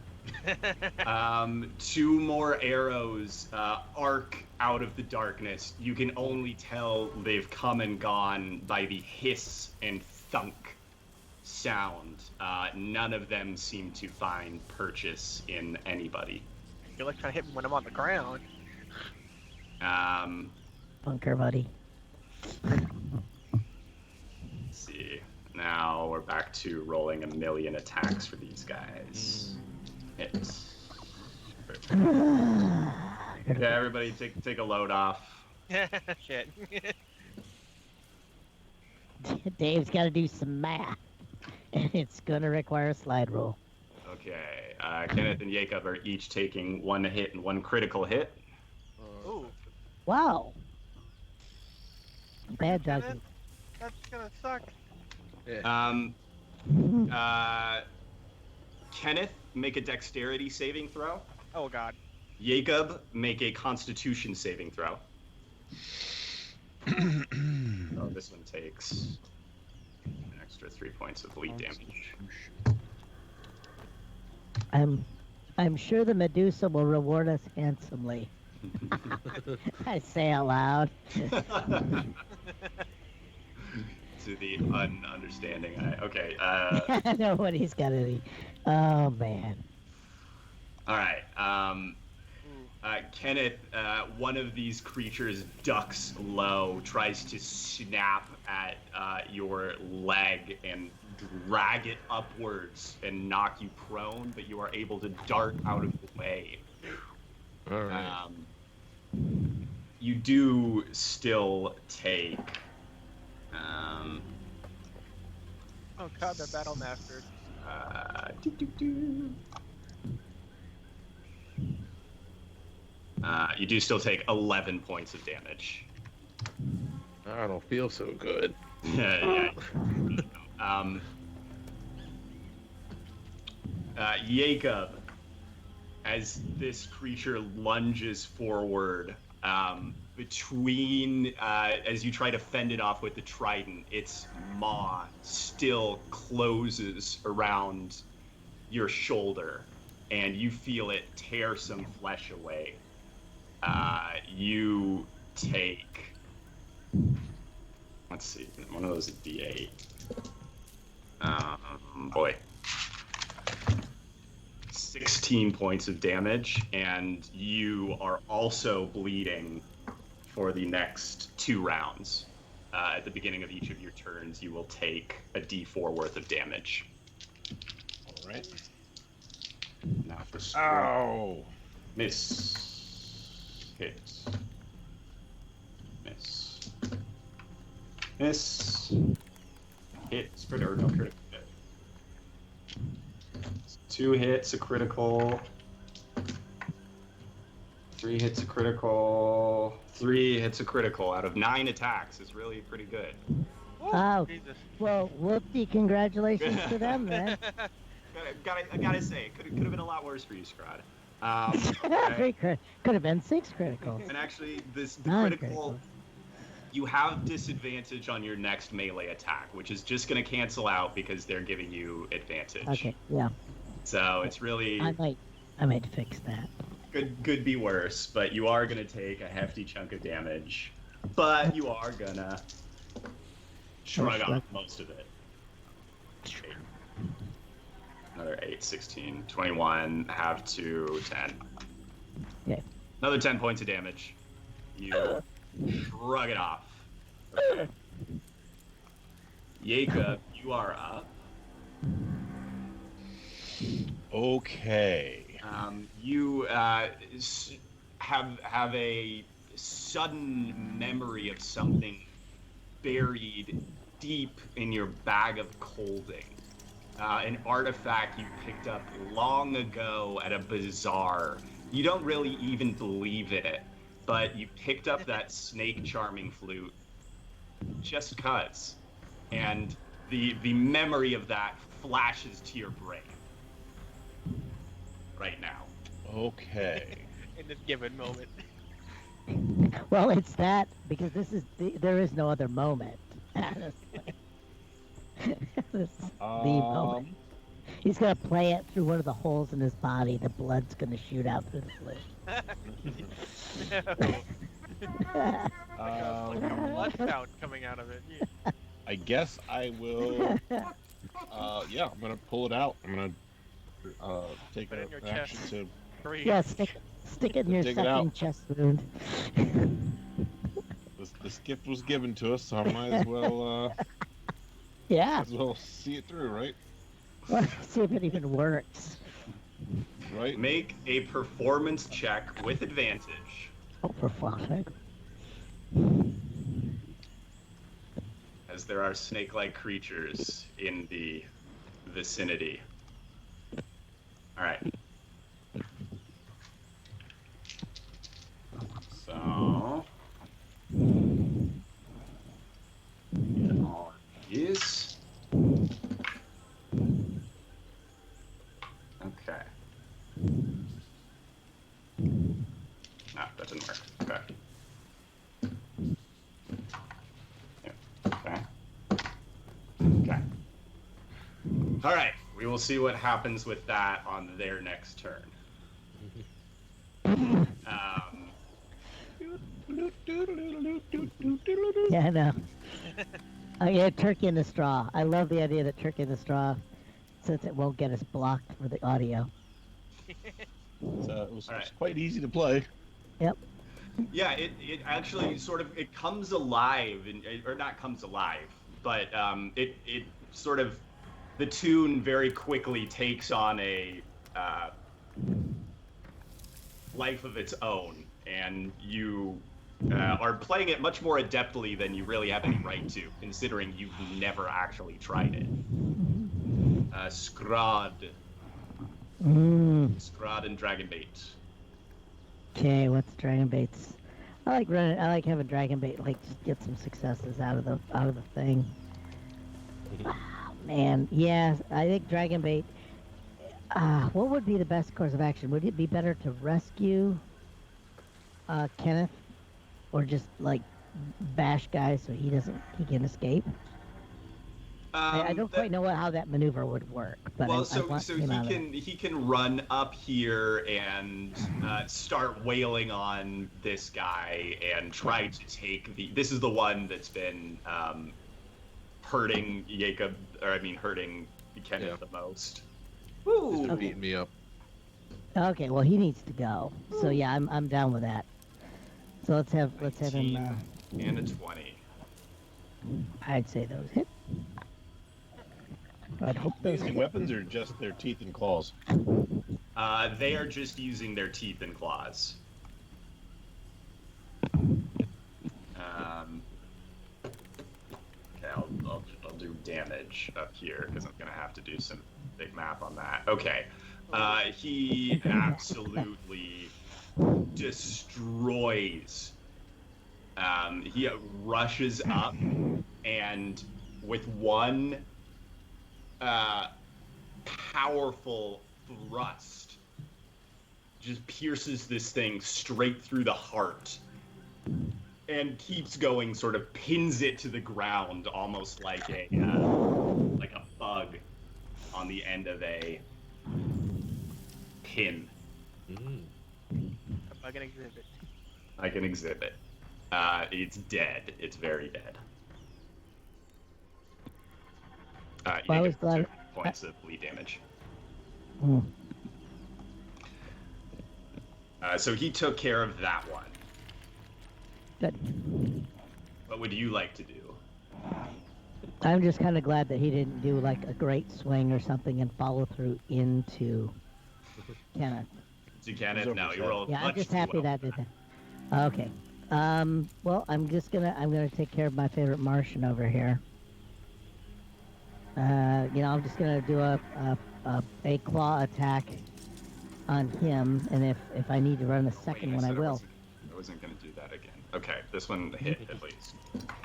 2 more arrows arc out of the darkness. You can only tell they've come and gone by the hiss and thunk sound. None of them seem to find purchase in anybody. You're like trying to hit me when I'm on the ground. Bunker buddy. Let's see. Now we're back to rolling 1,000,000 attacks for these guys. Hits. Yeah, everybody take a load off. Shit. Dave's got to do some math, and it's gonna require a slide roll. Okay, Kenneth and Jacob are each taking 1 hit and 1 critical hit. Ooh, Wow. Bad doggy. that's gonna suck. Kenneth, make a dexterity saving throw. Oh God. Jacob, make a constitution saving throw. Oh, this one takes an extra 3 points of bleed damage. I'm sure the Medusa will reward us handsomely. I say out loud. To the ununderstanding eye. Okay. I know what he's got to do. Oh man. All right. Kenneth, one of these creatures ducks low, tries to snap at your leg and drag it upwards and knock you prone, but you are able to dart out of the way. All right. You do still take. Oh God, they're battle masters. You do still take 11 points of damage. I don't feel so good. Yeah. Jacob, as this creature lunges forward, between as you try to fend it off with the trident, its maw still closes around your shoulder, and you feel it tear some flesh away. You take, let's see, one of those is D8. Boy. 16 points of damage, and you are also bleeding for the next 2 rounds. At the beginning of each of your turns, you will take a D4 worth of damage. All right. Now for Ow! miss. Hit. Miss. Miss. Hit. Spread or no critical hit. 2 hits, a critical. 3 hits, a critical. 3 hits, a critical. Out of 9 attacks is really pretty good. Oh, Jesus. well, whoopsie, congratulations to them then. I gotta say, it could have been a lot worse for you, Scrod. Okay. Could have been 6 criticals. And actually, the 9 critical, you have disadvantage on your next melee attack, which is just going to cancel out because they're giving you advantage. Okay, yeah. So it's really I might fix that. could be worse, but you are going to take a hefty chunk of damage. But you are going to shrug off most of it. Another 8, 16, 21, half to 10. Okay. Another 10 points of damage. You shrug it off. Okay. Jacob, you are up. Okay. You have a sudden memory of something buried deep in your bag of colding. An artifact you picked up long ago at a bazaar. You don't really even believe in it, but you picked up that snake charming flute just 'cause. And the memory of that flashes to your brain right now. Okay. In this given moment. Well, it's that because there is no other moment. This is the moment. He's gonna play it through one of the holes in his body. The blood's gonna shoot out through the flute. Like a blood spout coming out of it. Yeah. I guess I will. Yeah, I'm gonna pull it out. I'm gonna take Put it in your an action chest. to. Breathe. Yeah, stick it in your Dig it out. second chest wound. This gift was given to us, so I might as well. Yeah. As well see it through, right? Well, see if it even works. Right. Make a performance check with advantage. Oh, for fuck's sake. As there are snake-like creatures in the vicinity. All right. So, get all of these. Okay. No, that didn't work. Okay. Yeah. Okay. Okay. All right. We will see what happens with that on their next turn. Yeah, I know. Oh, yeah, turkey in the straw. I love the idea that turkey in the straw, since it won't get us blocked for the audio. So it was All right. quite easy to play. Yep. Yeah, it actually sort of it comes alive, or not comes alive, but it sort of the tune very quickly takes on a life of its own, and you are playing it much more adeptly than you really have any right to, considering you've never actually tried it. Scrod and Dragonbait. Okay, what's dragon baits? I like having dragon bait, like just get some successes out of the thing. Oh, man, yeah, I think dragon bait. What would be the best course of action? Would it be better to rescue Kenneth, or just like bash guys so he can escape? I don't quite know how that maneuver would work, but well, I want so him out of it. he can run up here and start wailing on this guy and try to take the. This is the one that's been hurting Jacob, hurting Kenneth the most. He's Woo! been beating me up. Okay, well he needs to go. So yeah, I'm down with that. So let's have him. 19 and a 20. I'd say those hit. I'd hope those Using hit. weapons or just their teeth and claws? They are just using their teeth and claws. Okay, I'll do damage up here because I'm gonna have to do some big math on that. Okay, He absolutely destroys. He rushes up and with one powerful thrust just pierces this thing straight through the heart and keeps going, sort of pins it to the ground, almost like a bug on the end of a pin. Like an exhibit. Like an exhibit. It's dead. It's very dead. You Well, I take was glad. 2 points of bleed damage. Hmm. So he took care of that one. Good. What would you like to do? I'm just kind of glad that he didn't do like a great swing or something and follow through into Kenneth. To Kenneth? No, you rolled Yeah, I'm much just too happy well. that did that. Okay. Well, I'm gonna take care of my favorite Martian over here. I'm just gonna do a claw attack on him, and if I need to run a second Wait, one, I said will. I wasn't going to do that again. Okay, this one hit at least.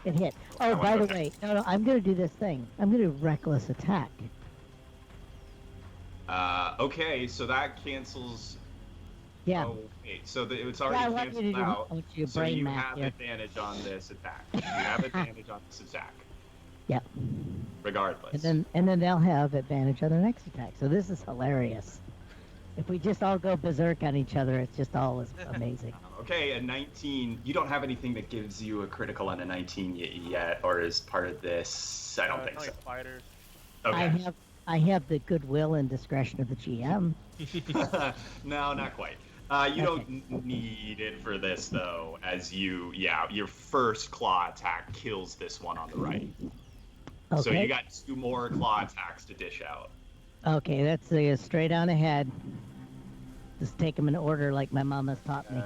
It hit. That Oh, one, by the okay. way, no, I'm gonna do this thing. I'm gonna do reckless attack. Okay, so that cancels. Yeah. Oh, wait, so it's Yeah, I already want you to canceled do. out. I want you to So brain you math have here. advantage on this attack. You have advantage on this attack. Yeah. Regardless. And then they'll have advantage on the next attack. So this is hilarious. If we just all go berserk on each other, it's just all is amazing. Okay, a 19. You don't have anything that gives you a critical on a 19 yet, or is part of this? I don't think it's so. only spiders. Okay. I have the goodwill and discretion of the GM. No, not quite. You don't need it for this though, as your first claw attack kills this one on the right. Okay. So you got 2 more claw attacks to dish out. Okay, that's straight on ahead. Just take them in order like my mom has taught me.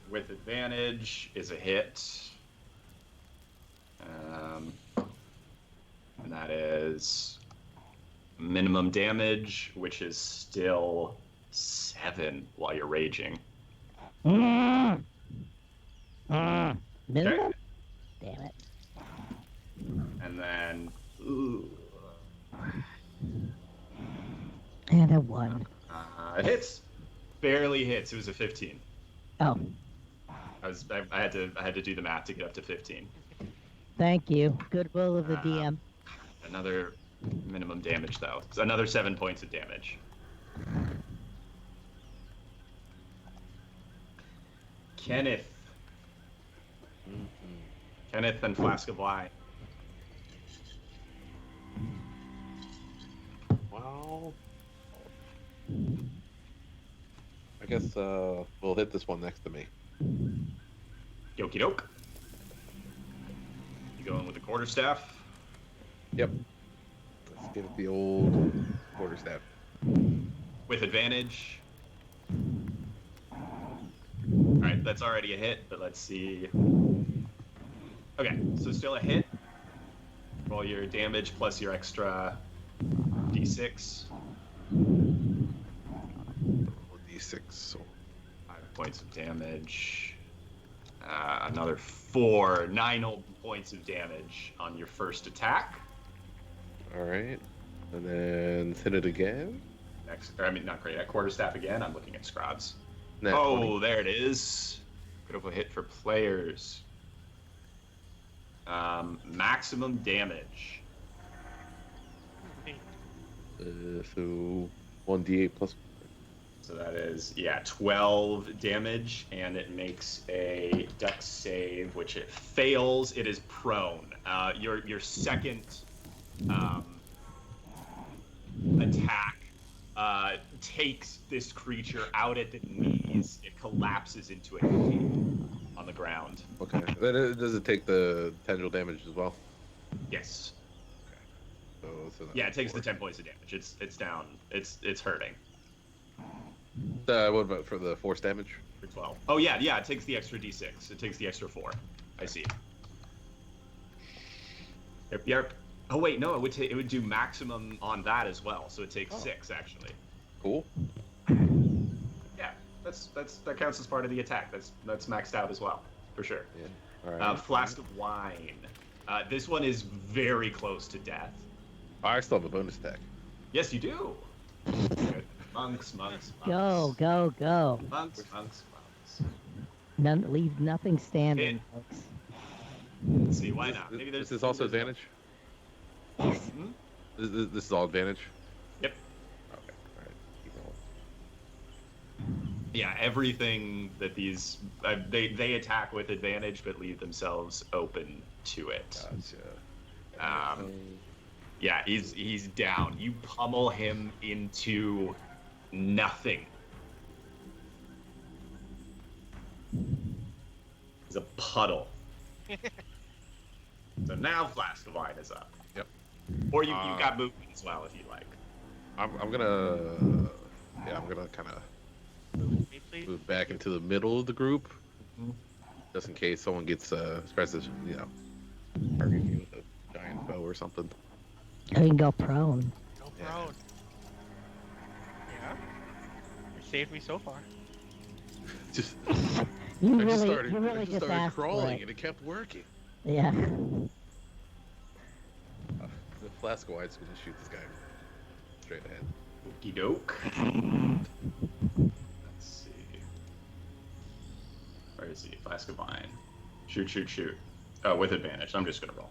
With advantage is a hit. And that is minimum damage, which is still 7 while you're raging. Minimum? Okay. Damn it. And then And a 1. it hits. Barely hits. It was a 15. Oh, I had to do the math to get up to 15. thank you. Goodwill of the DM. Another minimum damage though. So another 7 points of damage. Kenneth. Kenneth and Flask of Wine. Well, I guess we'll hit this one next to me. Yoki doke. You going with the quarterstaff? Yep. Let's give it the old quarterstaff. With advantage. Alright, that's already a hit, but let's see. Okay, so still a hit. Roll your damage plus your extra d6. D6. So 5 points of damage. Another 4, 9 points of damage on your first attack. all right, and then hit it again. Not great. At quarterstaff again. I'm looking at Scrobs. Nat Oh, 20. there it is. Critical hit for players. Maximum damage. So 1d8 plus. So that is 12 damage, and it makes a Dex save, which it fails. It is prone. Your second attack takes this creature out at the knees. It collapses into a heap on the ground. Okay. Then does it take the tangential damage as well? Yes. So Yeah, it takes the 4. 10 points of damage. It's down. It's hurting What about for the force damage? for 12. Oh yeah, it takes the extra d6. It takes the extra 4. I see. Yep. Oh wait, no, it would do maximum on that as well. So it takes 6 actually. Cool. that counts as part of the attack. That's maxed out as well, for sure. Yeah. All right. Flask of wine. This one is very close to death. I still have a bonus attack. Yes, you do. Good. Monks. Go, go, go. Monks. None, leave nothing standing, folks. Let's see, why not? Maybe This is also advantage. Yes. Hmm? This is all advantage. Yep. Okay. All right. Keep rolling. Yeah, everything that these they attack with advantage, but leave themselves open to it. Gotcha. Yeah, he's down. You pummel him into nothing. He's a puddle. So now Flask of Wine is up. Yep. Or you got movement as well if you like. I'm gonna kind of move back into the middle of the group, just in case someone gets expresses, targeting you with a giant bow or something. You can go prone. Go Yeah. prone. Yeah. You saved me so far. Just You I really, just started, you really I just started asked for crawling it. and it kept working. Yeah. The Flask of Wine's gonna shoot this guy straight ahead. Okey doke. Let's see. Where is he? Flask of Wine. Shoot. Oh, with advantage. I'm just gonna roll.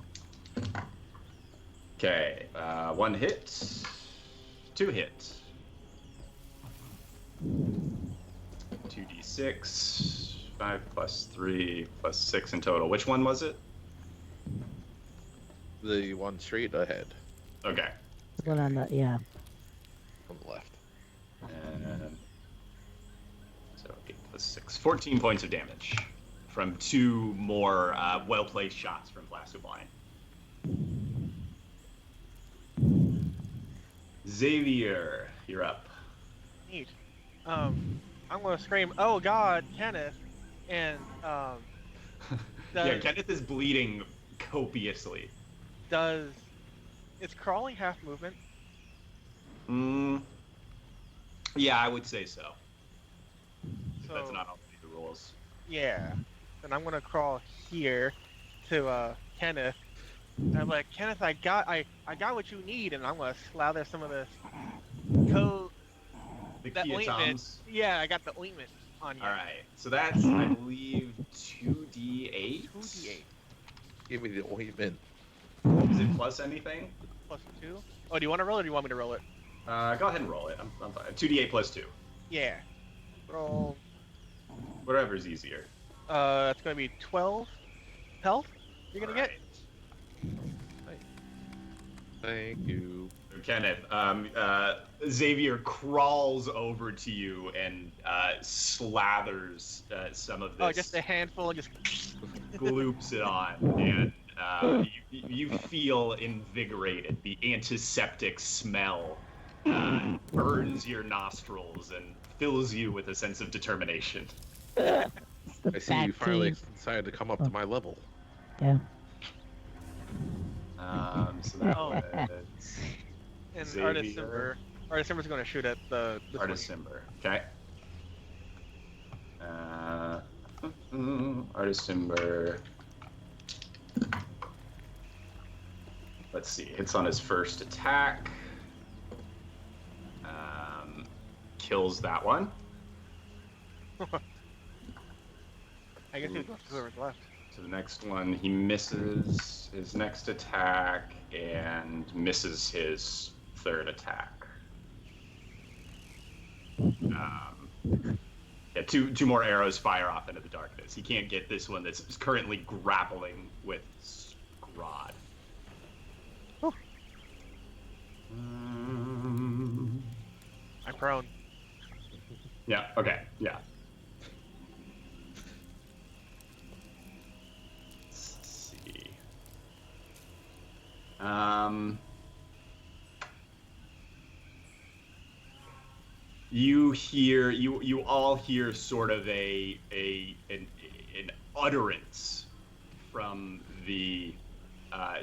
Okay, 1 hit, 2 hits. 2d6, 5 plus 3 plus 6 in total. Which one was it? The one straight ahead Okay. The one on the, yeah. on the left. And so 8 plus 6. 14 points of damage from 2 more well-placed shots from Flask of Wine. Xavier, you're up. Neat. I'm gonna scream, "Oh God, Kenneth!" And Yeah, Kenneth is bleeding copiously. does it's crawling half movement? Yeah, I would say so. So That's not always the rules. yeah. Then I'm gonna crawl here to Kenneth. And I'm like, Kenneth, I got what you need, and I'm gonna slather some of this coat. The That ointment. Kiatons. Yeah, I got the ointment on you. All right, so that's I believe 2d8. 2d8 Give me the ointment. Is it plus anything? plus 2. Oh, do you want to roll it, or do you want me to roll it? Go ahead and roll it. I'm fine. 2d8 plus 2. Yeah. Roll. Whatever's easier. It's gonna be 12 health. You're gonna get. Thank you. Kenneth, Xavier crawls over to you and slathers some of this. Oh, just a handful, just. Gloops it on, and you feel invigorated. The antiseptic smell burns your nostrils and fills you with a sense of determination. The I see you finally vaccine. decided to come up to my level. Yeah. So that Oh. was And Xavier. Artisimber's gonna shoot at the. Artisimber. Okay. Artisimber. Let's see. Hits on his first attack. Kills that one. I guess he's whoever's left. So the next one, he misses his next attack and misses his third attack. Yeah, two more arrows fire off into the darkness. He can't get this one that's currently grappling with Scrod. Oh. I'm prone. Yeah, okay, yeah. Let's see. You all hear sort of an utterance from the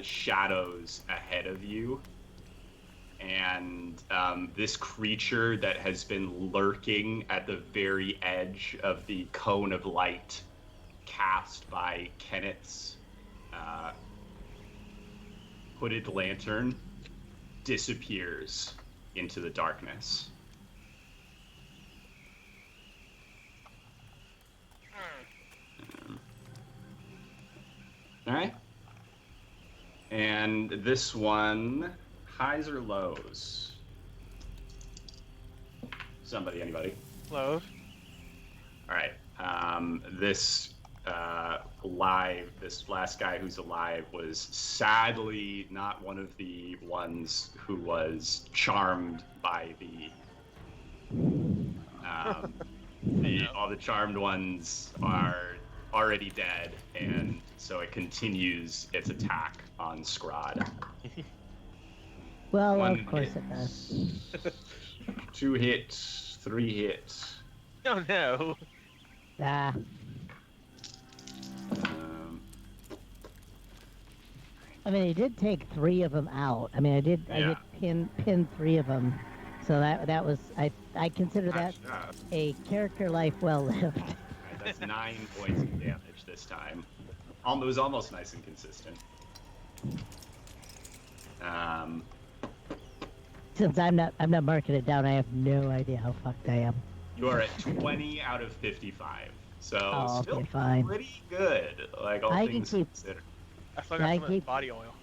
shadows ahead of you, and this creature that has been lurking at the very edge of the cone of light cast by Kenneth's hooded lantern disappears into the darkness. All right. And this one, highs or lows? Somebody, anybody? Close. All right. This last guy who's alive was sadly not one of the ones who was charmed by all the charmed ones are already dead, and so it continues its attack on Scrod. Well, One of course hit. it does. 2 hits, 3 hits. Oh no. Ah, I mean, he did take 3 of them out. I mean, I did pin 3 of them, so that was I consider that a character life well lived. Right, that's 9 points of damage this time. It was almost nice and consistent. Since I'm not marking it down, I have no idea how fucked I am. You are at 20 out of 55, so still okay, fine. pretty good. Like all I can things keep- considered. I still got I some of this keep- body oil.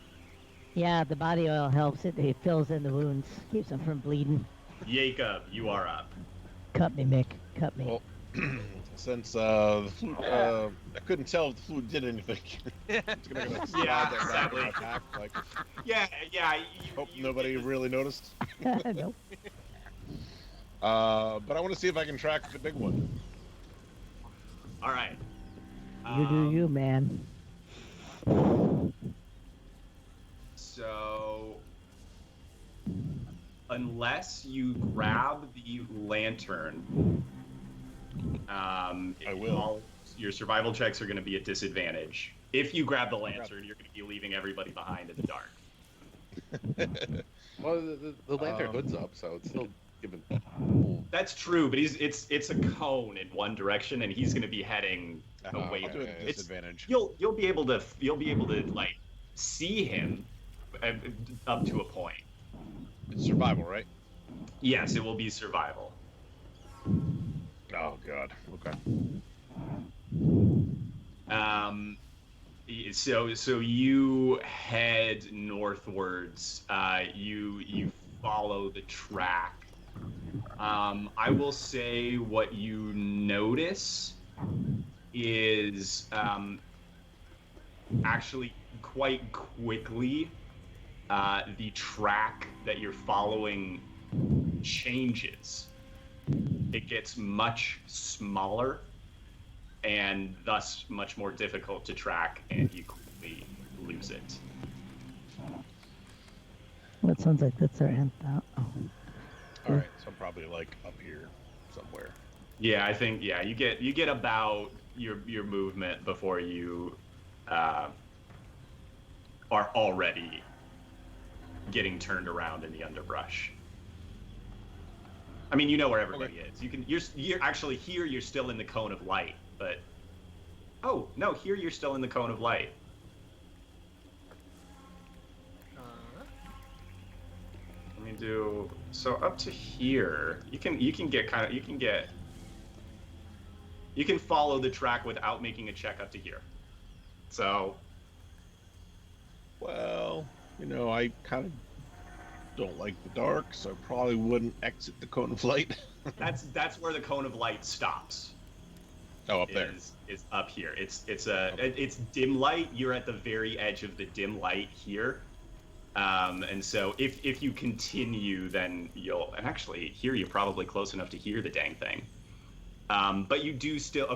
Yeah, the body oil helps. It fills in the wounds, keeps them from bleeding. Jacob, you are up. Cut me, Mick. Cut me. Well, since the flute, I couldn't tell if the flute did anything. It's gonna slide Yeah, there back exactly. and attack. Like, Yeah. hope nobody really noticed. Nope. But I want to see if I can track the big one. All right. You do you, man. So, unless you grab the lantern, I will. Your survival checks are going to be at disadvantage. If you grab the lantern, you're going to be leaving everybody behind in the dark. Well, the lantern hood's up, so it's still giving. That's true, but it's a cone in one direction, and he's going to be heading away. I'll do it It's- at disadvantage. You'll be able to like see him up to a point. It's survival, right? Yes, it will be survival. Oh god. Okay. So you head northwards. You follow the track. I will say what you notice is actually quite quickly the track that you're following changes. It gets much smaller and thus much more difficult to track, and you quickly lose it. Well, it sounds like that's our end. Oh. All right. So I'm probably like up here somewhere. Yeah, I think you get about your movement before you are already getting turned around in the underbrush. I mean, you know where everybody is. You're actually here. You're still in the cone of light, but no, here you're still in the cone of light. Let me do so up to here. You can follow the track without making a check up to here. So, Well, I kind of don't like the dark, so I probably wouldn't exit the cone of light. that's where the cone of light stops. Oh, up there. Is up here. It's dim light. You're at the very edge of the dim light here. And so if you continue, then and actually here you're probably close enough to hear the dang thing. But you do still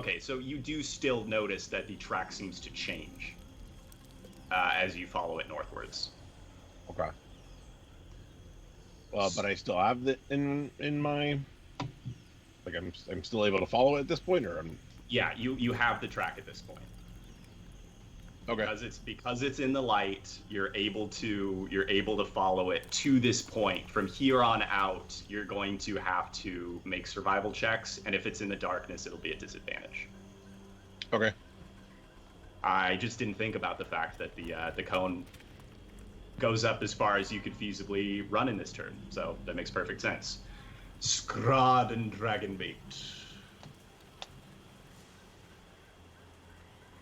notice that the track seems to change as you follow it northwards. Okay. But I still have it in my. Like I'm still able to follow it at this point, or I'm. Yeah, you have the track at this point. Okay. Because it's in the light, you're able to follow it to this point. From here on out, you're going to have to make survival checks, and if it's in the darkness, it'll be a disadvantage. Okay. I just didn't think about the fact that the cone goes up as far as you could feasibly run in this turn, so that makes perfect sense. Scrod and Dragonbait.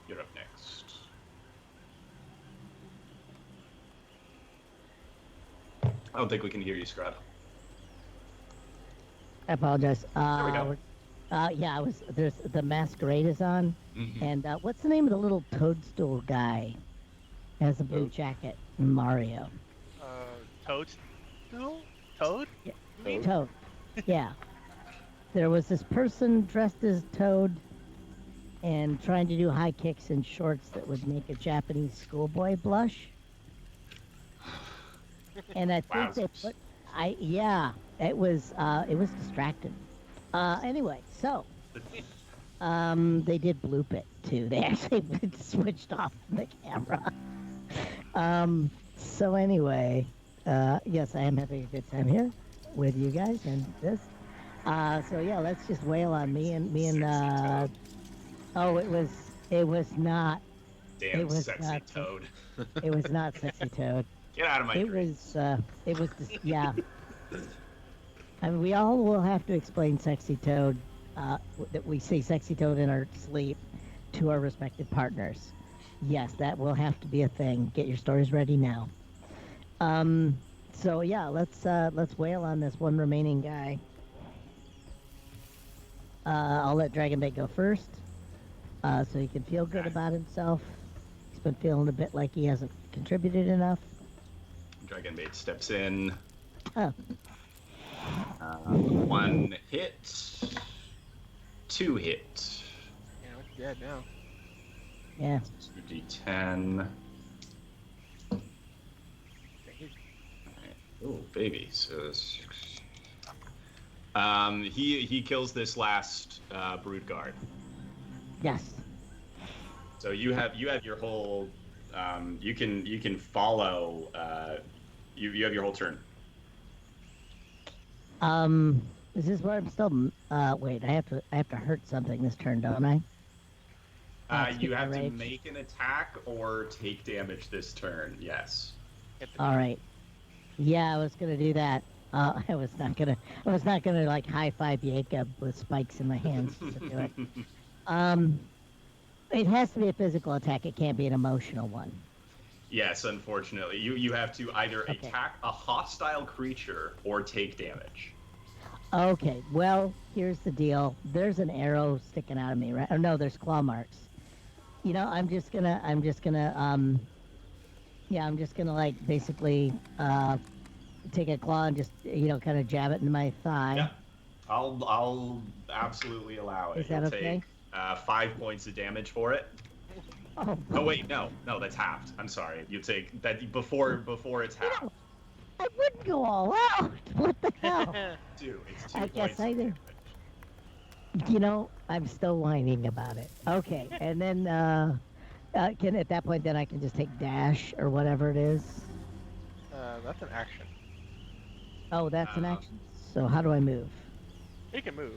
You're up next. I don't think we can hear you, Scrod. I apologize. There we go. Yeah, there's the masquerade is on, Mhm. and what's the name of the little toadstool guy? Has a blue Toad? jacket. Mario. Toad? No? Toad? Yeah. You mean? Toad. Yeah. There was this person dressed as Toad and trying to do high kicks in shorts that would make a Japanese schoolboy blush. And I think they Wowzers. put, it was distracting. Anyway, so they did bloop it too. They actually switched off the camera. So anyway, yes, I am having a good time here with you guys and this. So yeah, let's just wail on me and oh, it was not. Damn It was sexy not- Toad. It was not Sexy Toad. Get out of my dream. Yeah. I mean, we all will have to explain Sexy Toad, that we say Sexy Toad in our sleep to our respective partners. Yes, that will have to be a thing. Get your stories ready now. So yeah, let's wail on this one remaining guy. I'll let Dragonbait go first, so he can feel good about himself. He's been feeling a bit like he hasn't contributed enough. Dragonbait steps in. Oh, 1 hit. 2 hit. Yeah, it's dead now. yeah. 2d10. Oh, baby. So he kills this last brood guard. Yes. So you have your whole you can follow you have your whole turn. Is this where I'm still? Wait, I have to hurt something this turn, don't I? You have to Rage. make an attack or take damage this turn. Yes. Hit the All right. Yeah, I was gonna do that. I was not gonna like high five Jacob with spikes in my hands to do it. It has to be a physical attack. It can't be an emotional one. Yes, unfortunately, you have to either Okay. attack a hostile creature or take damage. Okay. Well, here's the deal. There's an arrow sticking out of me, right? Oh no, there's claw marks. You know, I'm just gonna like basically take a claw and just kind of jab it into my thigh. Yeah, I'll absolutely allow it. Is that You'll okay? take 5 points of damage for it. Oh, Oh wait, no, that's halved. I'm sorry. You take that before it's halved. I wouldn't go all out. What the hell? It's 2 I guess points I of do. damage. I'm still whining about it. Okay, and then can at that point then I can just take dash or whatever it is. That's an action. Oh, that's an action. So how do I move? You can move.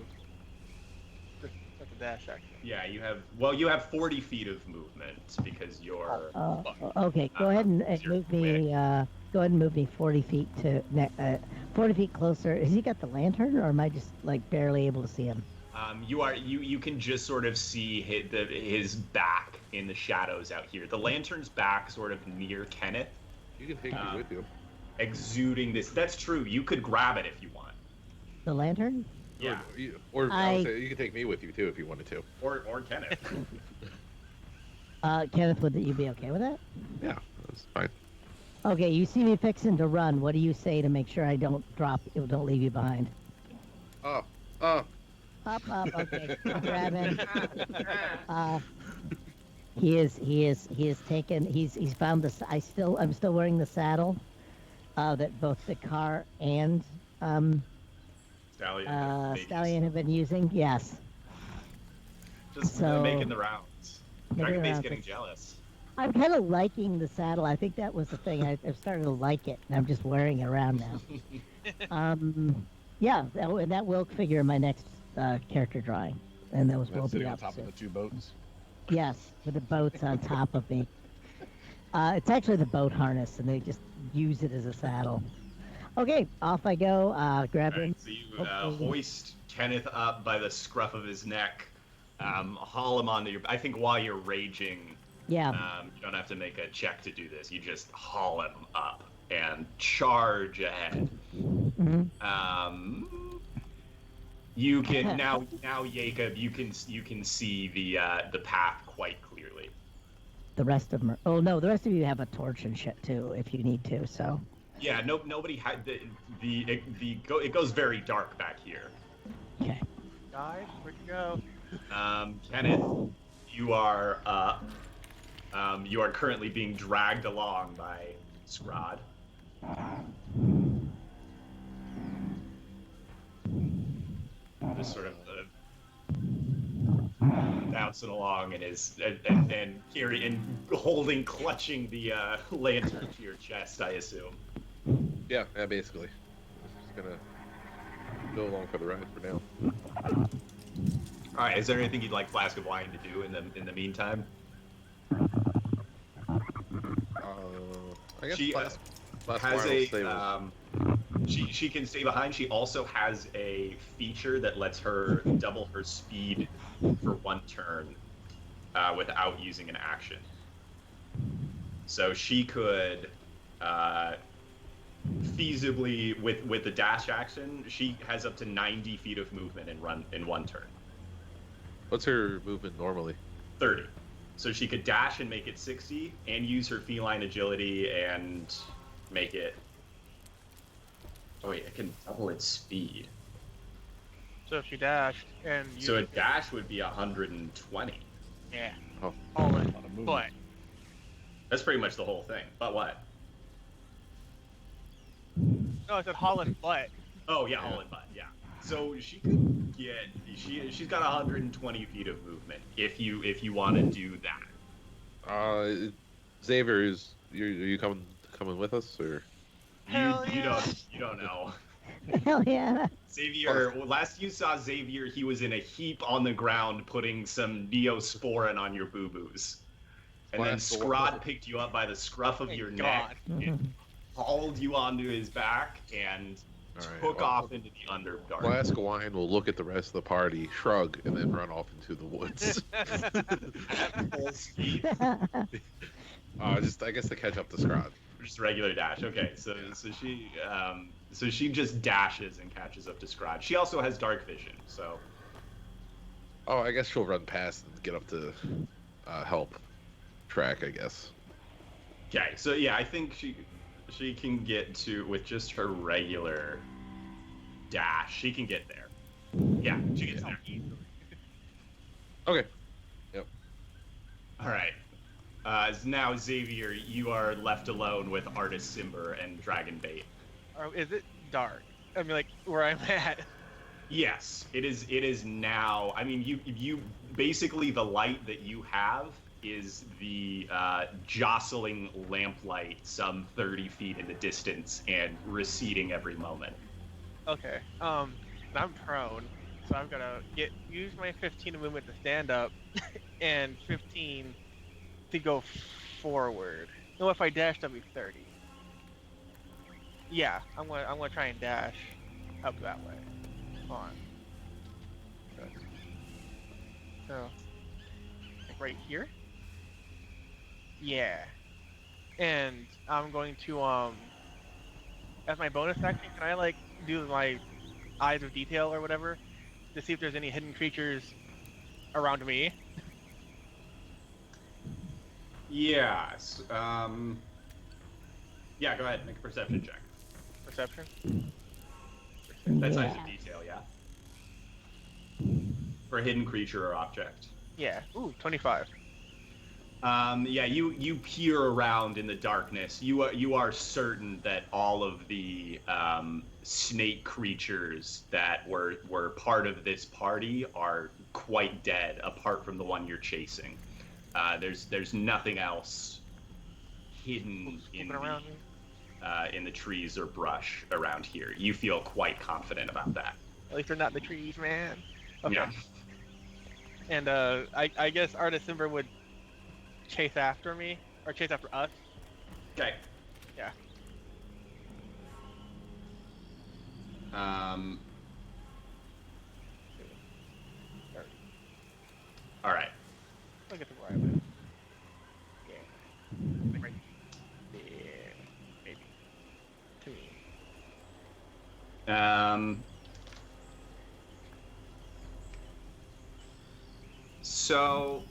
That's a dash action. Yeah, you have 40 feet of movement because you're. Okay, go ahead and you're move me. Go ahead and move me 40 feet to 40 feet closer. Has he got the lantern, or am I just like barely able to see him? You can just sort of see his back in the shadows out here. The lantern's back, sort of near Kenneth, You can take me with you. exuding this. That's true. You could grab it if you want. The lantern? Yeah, Or I I- would say you can take me with you too if you wanted to. or Kenneth. Kenneth, would you be okay with that? Yeah, that's fine. Okay, you see me fixing to run. What do you say to make sure I don't leave you behind? Oh, Up, okay. I'll grab him. He's found the. I'm still wearing the saddle, that both the car and Stallion have been using. Yes. Just So- making the rounds. Making the Dragonbait's rounds. getting jealous. I'm kind of liking the saddle. I think that was the thing. I've started to like it, and I'm just wearing it around now. Yeah, and that will figure in my next character drawing, and those will That's be sitting on up top soon. of the two boats. Yes, with the boats on top of me. It's actually the boat harness, and they just use it as a saddle. Okay, off I go. Grab him. Alright, so you hoist Kenneth up by the scruff of his neck, haul him onto your. I think while you're raging, Yeah. you don't have to make a check to do this. You just haul him up and charge ahead. You can now, Jacob. You can see the path quite clearly. The rest of them are. Oh no, the rest of you have a torch and shit too, if you need to. So. Yeah, nobody had it goes very dark back here. Okay. Guys, where'd you go? Kenneth, you are up. You are currently being dragged along by Scrod. Just sort of bouncing along and holding, clutching the lantern to your chest, I assume. Yeah, basically. Just gonna go along for the ride for now. All right. Is there anything you'd like Flask of Wine to do in the meantime? I guess She last has while stay she can stay behind. She also has a feature that lets her double her speed for one turn without using an action. So she could feasibly, with the dash action, she has up to 90 feet of movement and run in one turn. What's her movement normally? 30. So she could dash and make it 60, and use her feline agility and make it. Oh wait, it can double its speed. So if she dashed and you. So a dash would be 120. Yeah. Oh. All A in. lot of movement. But That's pretty much the whole thing. But what? no, I said Holland butt. Oh yeah, all in butt. Yeah. So she could get. She's got 120 feet of movement if you want to do that. Xavier, are you coming with us or? Hell You yeah. don't know. Hell yeah. Xavier, last you saw Xavier, he was in a heap on the ground putting some neosporin on your boo-boos. And then Blast away. Scrod picked you up by the scruff of Thank your God. neck, hauled you onto his back, and All right, took well, off into the Underdark. Flask of Wine will look at the rest of the party, shrug, and then run off into the woods. At full speed, I guess to catch up to Scrod. just regular dash. Okay, so she just dashes and catches up to Scrod. She also has dark vision, so Oh, I guess she'll run past and get up to help track, I guess. okay. So yeah, I think she can get to with just her regular dash. She can get there. Yeah, she gets there easily. Okay. All right. Now, Xavier, you are left alone with Artist Simber and Dragon Bait. Or is it dark? I mean, like where I'm at. Yes, it is. It is now. I mean, you basically the light that you have is the jostling lamplight some 30 feet in the distance and receding every moment. Okay. I'm prone, so I'm gonna use my 15 movement to stand up, and 15 to go forward. No, if I dash, that'll be 30. Yeah, I'm gonna try and dash up that way. Hold on. Okay. So, like right here. Yeah. And I'm going to as my bonus action, can I like do my eyes of detail or whatever to see if there's any hidden creatures around me? Yes. Yeah. Go ahead. Make a perception check. Perception. That's Yeah. eyes of detail. Yeah. For a hidden creature or object. Yeah. Ooh, 25. Yeah, you peer around in the darkness. You are certain that all of the snake creatures that were part of this party are quite dead, apart from the one you're chasing. There's nothing else hidden Around me. in the trees or brush around here. You feel quite confident about that. At least they're not in the trees, man. Okay. Yeah. And I guess Artist Simber would chase after me or chase after us. Okay. Yeah. All right. Look at the where I live. Yeah. Right there, maybe. To me. So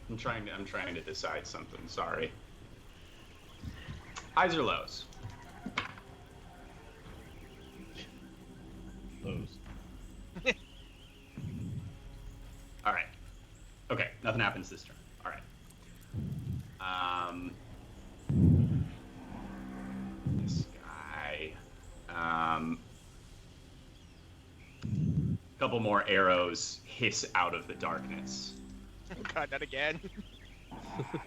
I'm trying to decide something. Sorry. Highs or lows? Those. All right. Okay. Nothing happens this turn. All right. This guy. Couple more arrows hiss out of the darkness. Oh God, not again. Okay.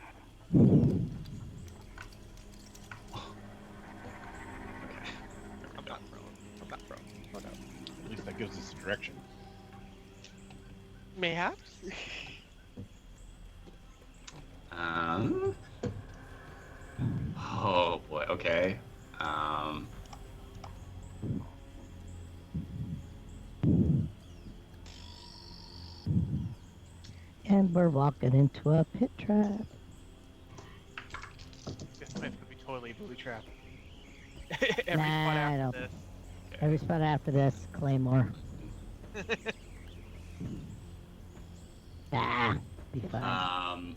I'm not prone. I'm not prone. Oh no. At least that gives us a direction. Mayhaps. Oh boy. Okay. And we're walking into a pit trap. This place could be totally booby trapped. Every Nah, spot I after don't. this. Every spot after this, Claymore. Ah, be fine.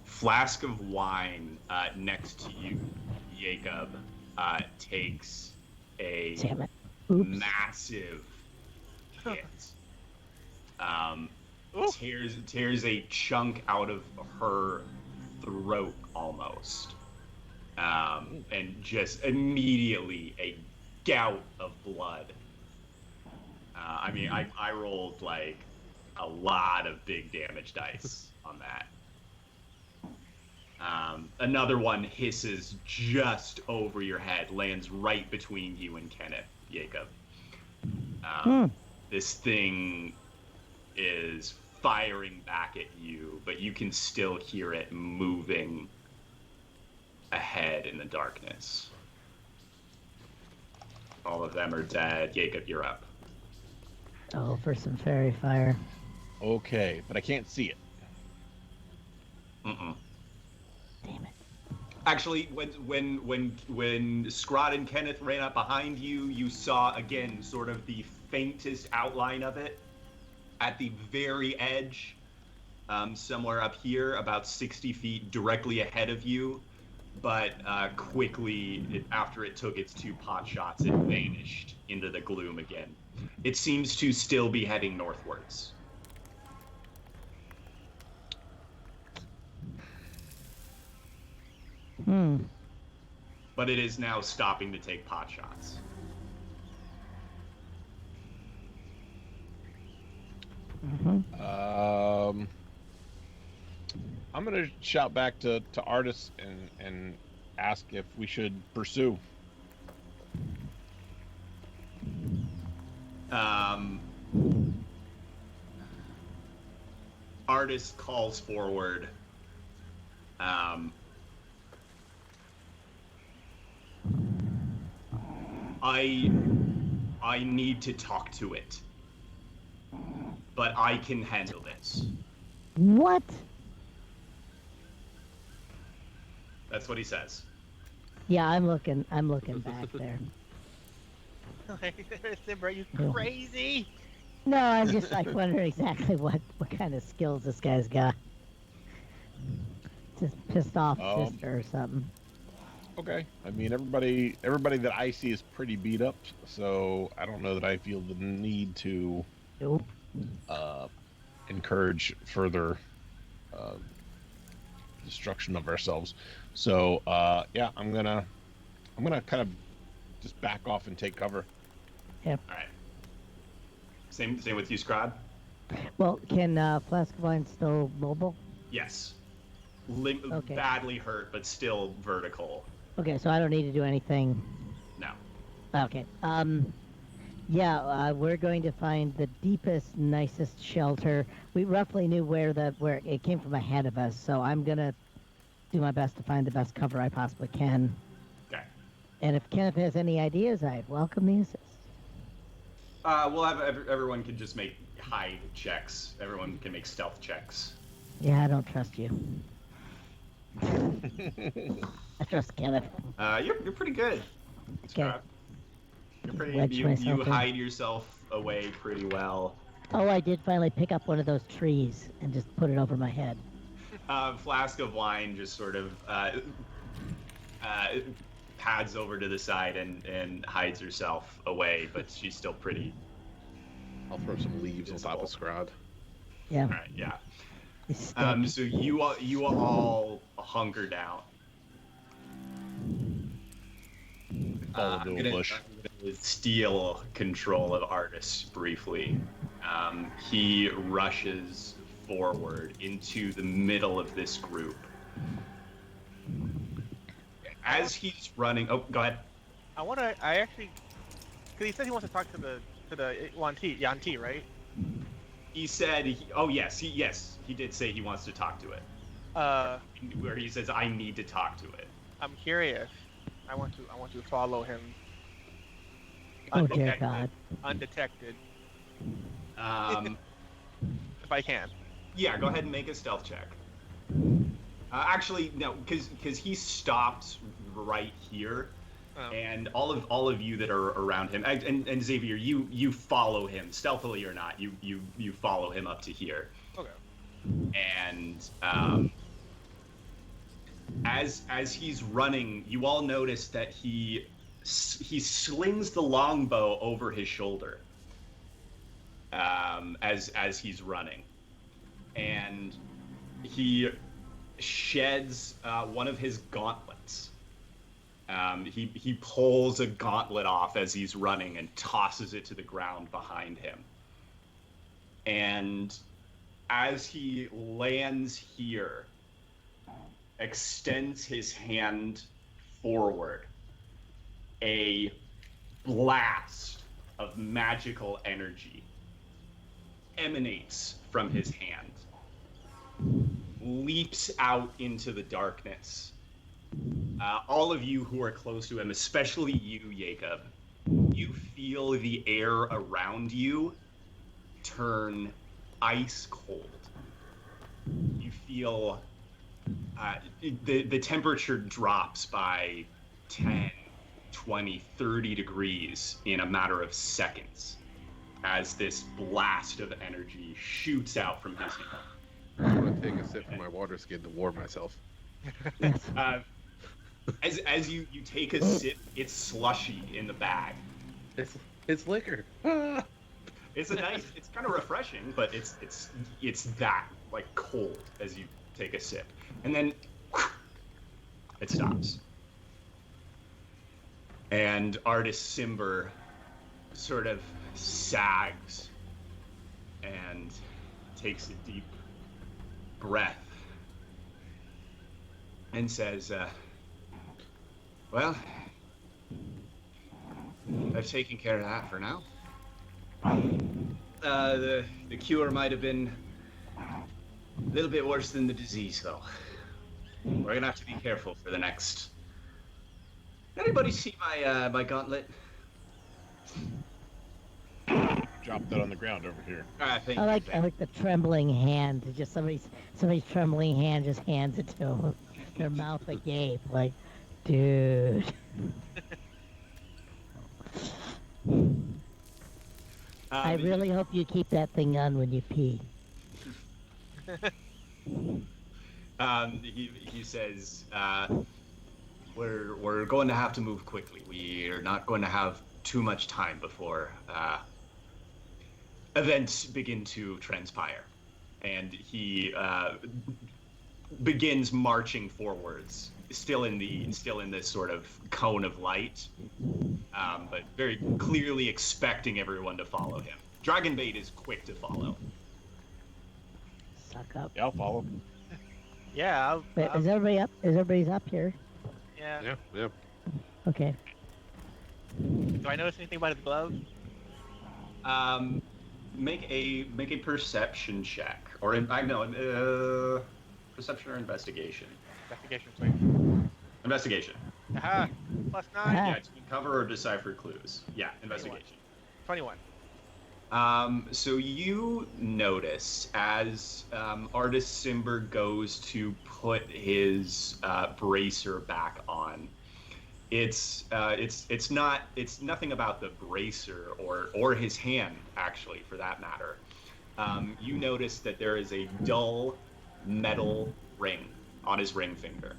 Flask of wine next to you, Jacob, takes a Damn it. Oops. massive hit. Oof. Tears a chunk out of her throat almost. And just immediately a gout of blood. I mean, I rolled like a lot of big damage dice on that. Another one hisses just over your head, lands right between you and Kenneth, Jacob. This thing is firing back at you, but you can still hear it moving ahead in the darkness. All of them are dead. Jacob, you're up. Oh, for some fairy fire. Okay, but I can't see it. Mm-mm. Damn it. Actually, when Scrod and Kenneth ran up behind you, you saw again sort of the faintest outline of it at the very edge, somewhere up here, about 60 feet directly ahead of you. But quickly, after it took its 2 pot shots, it vanished into the gloom again. It seems to still be heading northwards. But it is now stopping to take pot shots. I'm gonna shout back to Artis and ask if we should pursue. Artis calls forward. I need to talk to it, but I can handle this. What? That's what he says. Yeah, I'm looking back there. Simber, are you crazy? No, I'm just like wondering exactly what kind of skills this guy's got. Just pissed off sister or something. Okay. I mean, everybody that I see is pretty beat up, so I don't know that I feel the need to Nope. encourage further destruction of ourselves. So yeah, I'm gonna kind of just back off and take cover. Yep. All right. Same with you, Scrod. Well, can Flask of Wine still mobile? Yes. Okay. Badly hurt, but still vertical. Okay, so I don't need to do anything. No. Okay. Yeah, we're going to find the deepest, nicest shelter. We roughly knew where it came from ahead of us, so I'm gonna do my best to find the best cover I possibly can. Okay. And if Kenneth has any ideas, I'd welcome the assist. We'll have everyone can just make hide checks. Everyone can make stealth checks. Yeah, I don't trust you. I trust Kenneth. You're pretty good. Okay. Scrod. You're pretty. Wedge You myself in. hide yourself away pretty well. Oh, I did finally pick up one of those trees and just put it over my head. Flask of Wine just sort of pads over to the side and hides herself away, but she's still pretty. I'll throw some leaves on top of Scrod. Yeah. All right, yeah. It's So you all hunker down. Fall I'm into a bush. gonna steal control of Artis briefly. He rushes forward into the middle of this group. As he's running, oh, go ahead. I actually, because he said he wants to talk to the Yuan-Ti, right? He said, oh yes, he did say he wants to talk to it. Where he says, I need to talk to it. I'm curious. I want to follow him. Oh dear God. Undetected, Um, if I can. yeah, go ahead and make a stealth check. Actually, no, because he stopped right here, Oh. and all of you that are around him, and Xavier, you follow him stealthily or not. You follow him up to here. Okay. And as he's running, you all notice that he slings the longbow over his shoulder as he's running, and he sheds one of his gauntlets. He pulls a gauntlet off as he's running and tosses it to the ground behind him. And as he lands here, extends his hand forward, a blast of magical energy emanates from his hand, leaps out into the darkness. All of you who are close to him, especially you, Jacob, you feel the air around you turn ice cold. You feel the temperature drops by 10, 20, 30 degrees in a matter of seconds as this blast of energy shoots out from his hand. I'm gonna take a sip from my water skin to warm myself. As you take a sip, it's slushy in the bag. It's liquor. It's kind of refreshing, but it's that like cold as you take a sip, and then it stops. And Artist Simber sort of sags and takes a deep breath and says, well, I've taken care of that for now. The cure might have been a little bit worse than the disease, though. We're gonna have to be careful for the next. Anybody see my gauntlet? Drop that on the ground over here. Thank I you, like Ben. the trembling hand. Just somebody's trembling hand just hands it to him. Their mouth agape, like, dude. I really hope you keep that thing on when you pee. He says, we're going to have to move quickly. We're not going to have too much time before events begin to transpire. And he begins marching forwards, still in this sort of cone of light, but very clearly expecting everyone to follow him. Dragonbait is quick to follow. Suck up. Yeah, I'll follow. Yeah. Wait, is everybody up? Is everybody's up here? Yeah. Yeah. Okay. Do I notice anything by the glove? Make a perception check, or perception or investigation. Investigation, please. Investigation. Aha! +9. Ah. Yeah, to uncover or decipher clues. Yeah, investigation. 21. So you notice as Artist Simber goes to put his bracer back on, it's nothing about the bracer or his hand, actually, for that matter. You notice that there is a dull metal ring on his ring finger.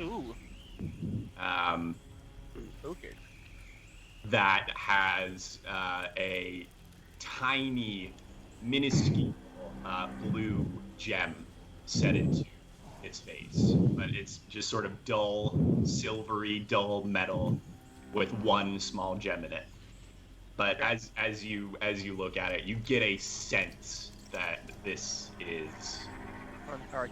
Ooh. Okay. That has a tiny, minuscule blue gem set into its face, but it's just sort of dull, silvery, dull metal with one small gem in it. But as you look at it, you get a sense that this is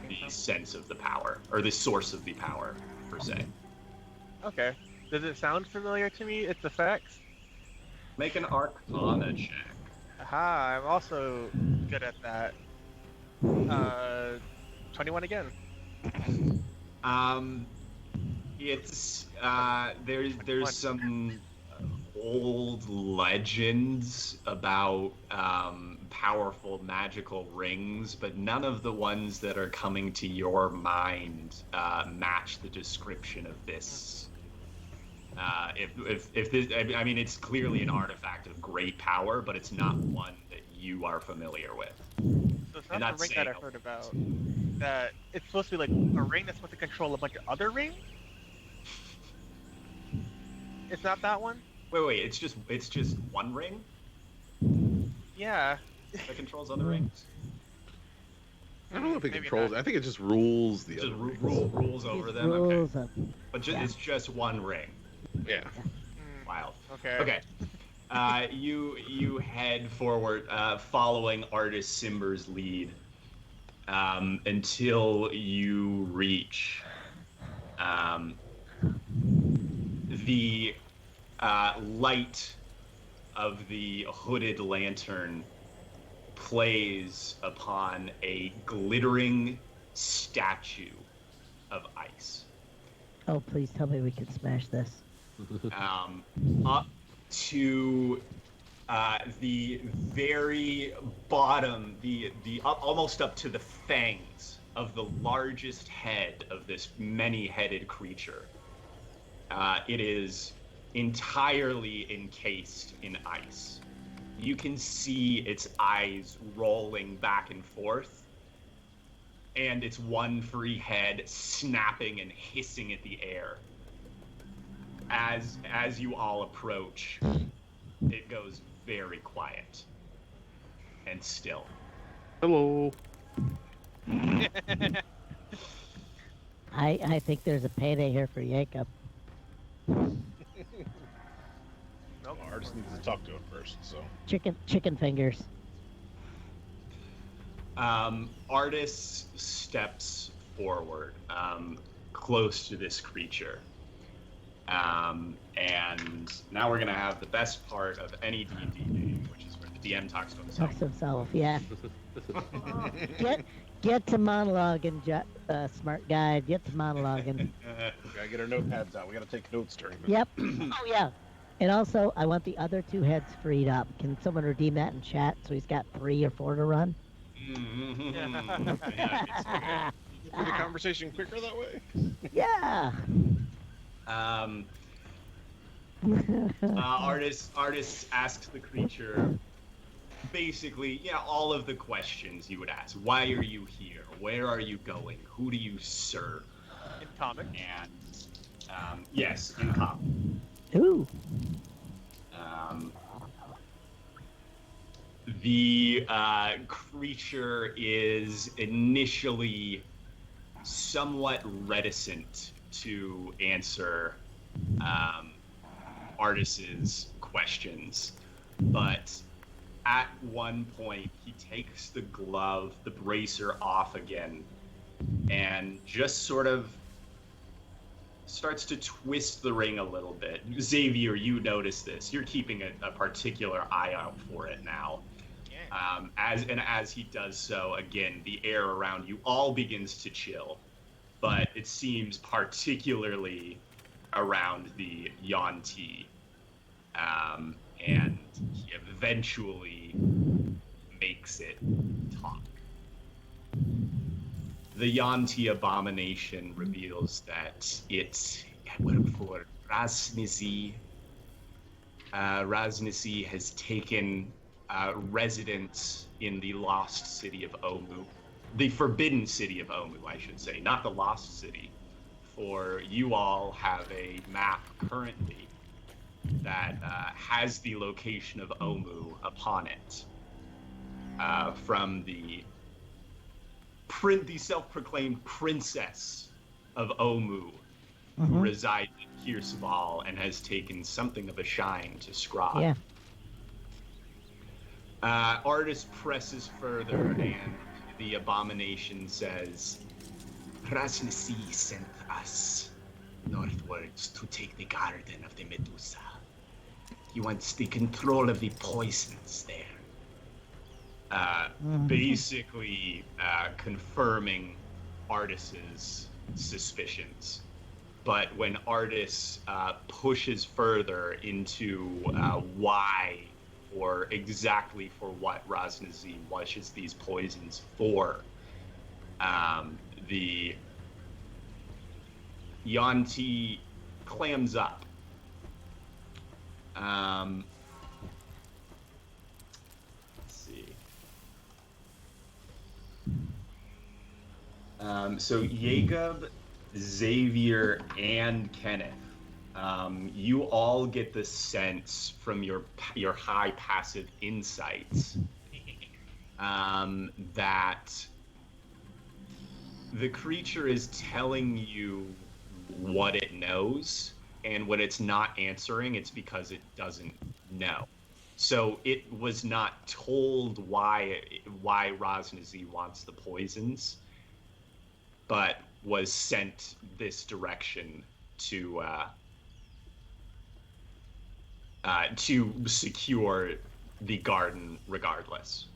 the sense of the power, or the source of the power, per se. Okay. Does it sound familiar to me? Its effects? Make an Arcana check. Aha! I'm also good at that. 21 again. It's there's some old legends about powerful magical rings, but none of the ones that are coming to your mind match the description of this. If this, I mean, it's clearly an artifact of great power, but it's not one that you are familiar with. So it's not the ring that I heard about. That it's supposed to be like a ring that's supposed to control a bunch of other rings? It's not that one? Wait, it's just one ring Yeah. that controls other rings? I don't know if it Maybe controls. not. I think it just rules the Just other rings. rules over It them. rules Okay, them. but it's just one ring. Yeah. Wild. Okay. Okay. You head forward, following Artist Simber's lead, until you reach the light of the hooded lantern plays upon a glittering statue of ice. Oh, please tell me we can smash this. Up to the very bottom, almost up to the fangs of the largest head of this many-headed creature. It is entirely encased in ice. You can see its eyes rolling back and forth, and its one free head snapping and hissing at the air. As you all approach, it goes very quiet and still. Hello. I think there's a payday here for Jacob. Nope. Artist needs to talk to him first, so. Chicken fingers. Artist steps forward, close to this creature. And now we're gonna have the best part of any D&D game, which is where the DM talks to himself. Talks to himself, yeah. Get to monologuing, smart guy. Get to monologuing. Gotta get our notepads out. We gotta take notes during this. Yep. Oh, yeah. And also, I want the other 2 heads freed up. Can someone redeem that in chat so he's got 3 or 4 to run? Yeah, Get the conversation quicker that way. Yeah. Artist asks the creature basically, all of the questions you would ask. Why are you here? Where are you going? Who do you serve? In comic. And yes, in common. Ooh. The creature is initially somewhat reticent to answer Artis's questions, but at one point he takes the bracer off again, and just sort of starts to twist the ring a little bit. Xavier, you notice this. You're keeping a particular eye out for it now. As he does so, again, the air around you all begins to chill, but it seems particularly around the Yuan-Ti. And he eventually makes it talk. The Yuan-Ti abomination reveals that it worked for Raznizi. Raznizi has taken residence in the lost city of Omu. The forbidden city of Omu, I should say, not the lost city. For you all have a map currently that has the location of Omu upon it. From the self-proclaimed princess of Omu, who resides in Kirsaval and has taken something of a shine to Scrod. Yeah. Artist presses further, and the abomination says, Krasnisi sent us northwards to take the garden of the Medusa. He wants the control of the poisons there. Basically confirming Artis's suspicions. But when Artis pushes further into why or exactly for what Raznizi washes these poisons for, the Yuan-Ti clams up. Let's see. So Jacob, Xavier, and Kenneth, you all get the sense from your high passive insights that the creature is telling you what it knows, and when it's not answering, it's because it doesn't know. So it was not told why Raznizi wants the poisons, but was sent this direction to secure the garden regardless.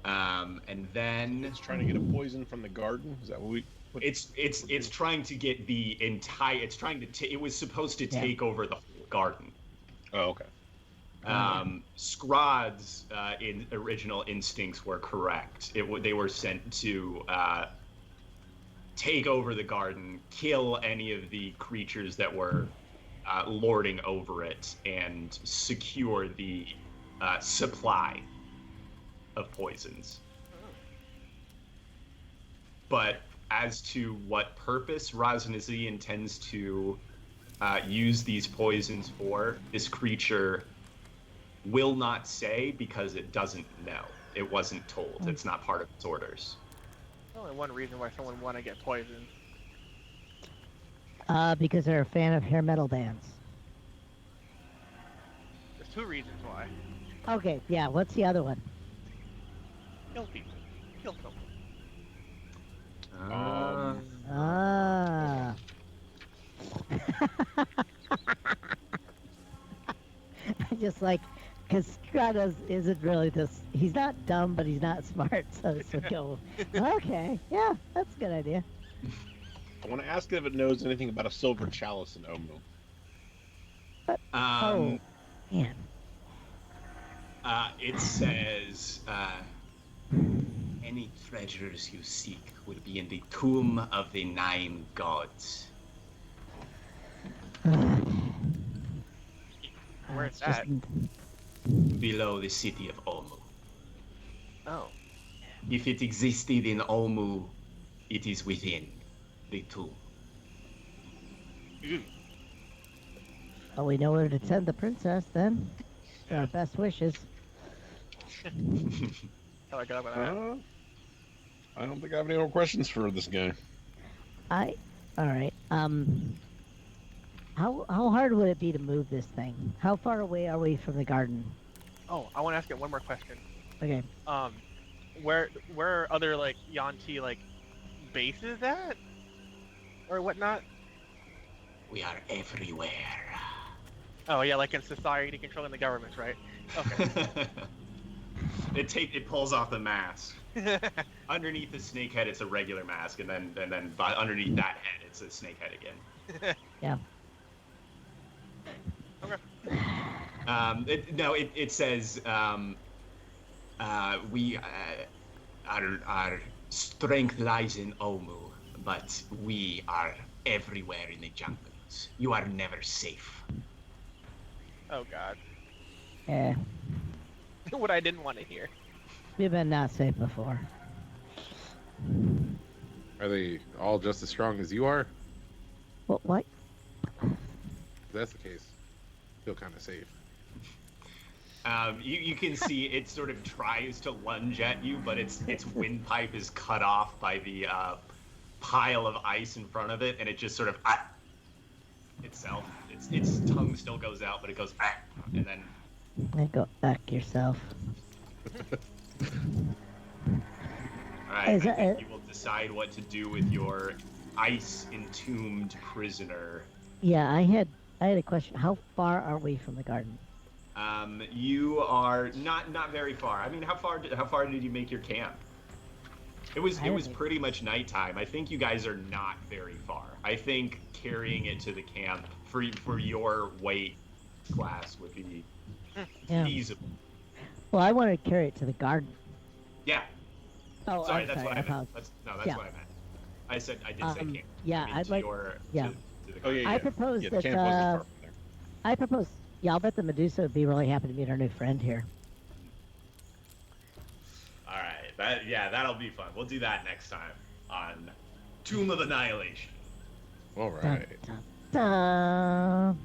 And then It's trying to get a poison from the garden. Is that what we? it's trying to get the entire. It's trying to. It was supposed to take over the whole garden. Oh, okay. Scrod's original instincts were correct. They were sent to take over the garden, kill any of the creatures that were lording over it, and secure the supply of poisons. But as to what purpose Raznizi intends to use these poisons for, this creature will not say because it doesn't know. It wasn't told. It's not part of its orders. There's only one reason why someone would want to get poisoned. Because they're a fan of hair metal bands. There's two reasons why. Okay, yeah, what's the other one? Kill people. Kill someone. Ah. Just like, because Scott isn't really this, he's not dumb, but he's not smart, so go, okay, yeah, that's a good idea. I want to ask if it knows anything about a silver chalice in Omu. Oh, man. It says, any treasures you seek will be in the tomb of the 9 gods. Where's that? Below the city of Omu. Oh. If it existed in Omu, it is within the tomb. Oh, we know where to send the princess then. Our best wishes. How do I get up with that? I don't think I have any more questions for this guy. All right. How hard would it be to move this thing? How far away are we from the garden? Oh, I want to ask it one more question. Okay. Where are other like Yuan-Ti like bases at, or whatnot? We are everywhere. Oh yeah, like in society controlling the governments, right? Okay. It pulls off the mask. Underneath the snake head, it's a regular mask, and then underneath that head, it's a snake head again. Yeah. Okay. It says we our strength lies in Omu, but we are everywhere in the jungles. You are never safe. Oh God. Yeah. What I didn't want to hear. We've been not safe before. Are they all just as strong as you are? What? If that's the case, I feel kind of safe. You can see it sort of tries to lunge at you, but its windpipe is cut off by the pile of ice in front of it, and it just sort of itself. Its tongue still goes out, but it goes and then. Go back yourself. All right, I think you will decide what to do with your ice-entombed prisoner. Yeah, I had a question. How far are we from the garden? You are not very far. I mean, how far did you make your camp? It was pretty much nighttime. I think you guys are not very far. I think carrying it to the camp for your weight class would be feasible. Well, I wanted to carry it to the garden. Yeah. Oh, sorry, I'm that's sorry. what I meant. That's what I meant. I did say camp. Yeah, I mean, to the garden. I propose the that. camp wasn't far from there. I propose. Yeah, I'll bet the Medusa would be really happy to meet our new friend here. All right, that'll be fun. We'll do that next time on Tomb of Annihilation. All right. Dun, dun, dun.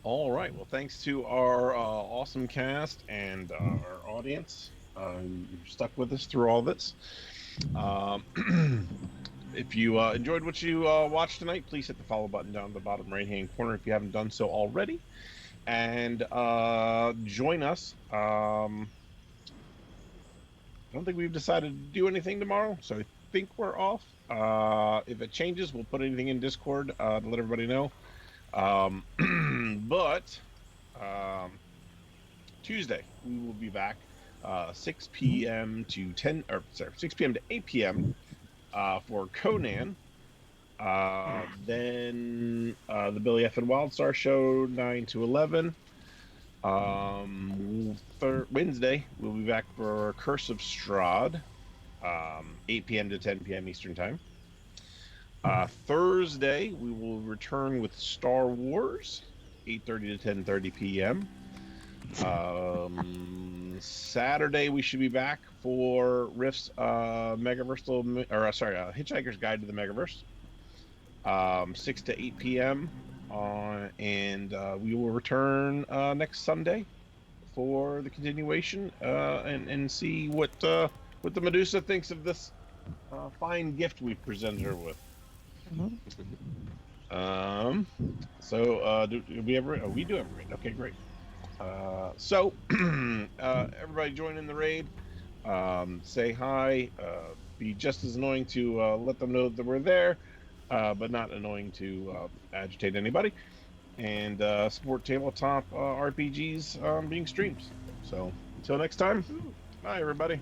All right. Well, thanks to our awesome cast and our audience. You're stuck with us through all this. If you enjoyed what you watched tonight, please hit the follow button down in the bottom right-hand corner if you haven't done so already. And join us. I don't think we've decided to do anything tomorrow, so I think we're off. If it changes, we'll put anything in Discord to let everybody know. But Tuesday we will be back 6 p.m. to 6 p.m. to 8 p.m. For Conan. Then the Billy F. and Wildstar show 9 to 11. Wednesday we'll be back for Curse of Strahd 8 p.m. to 10 p.m. Eastern Time. Thursday, we will return with Star Wars, 8:30 to 10:30 p.m. Saturday, we should be back for Rift's Hitchhiker's Guide to the Megaverse, 6 to 8 p.m. And we will return next Sunday for the continuation and see what the Medusa thinks of this fine gift we presented her with. So do we ever? Oh, we do have a raid. Okay, great. So everybody join in the raid. Say hi. Be just as annoying to let them know that we're there, but not annoying to agitate anybody. And support tabletop RPGs being streamed. So until next time, bye everybody.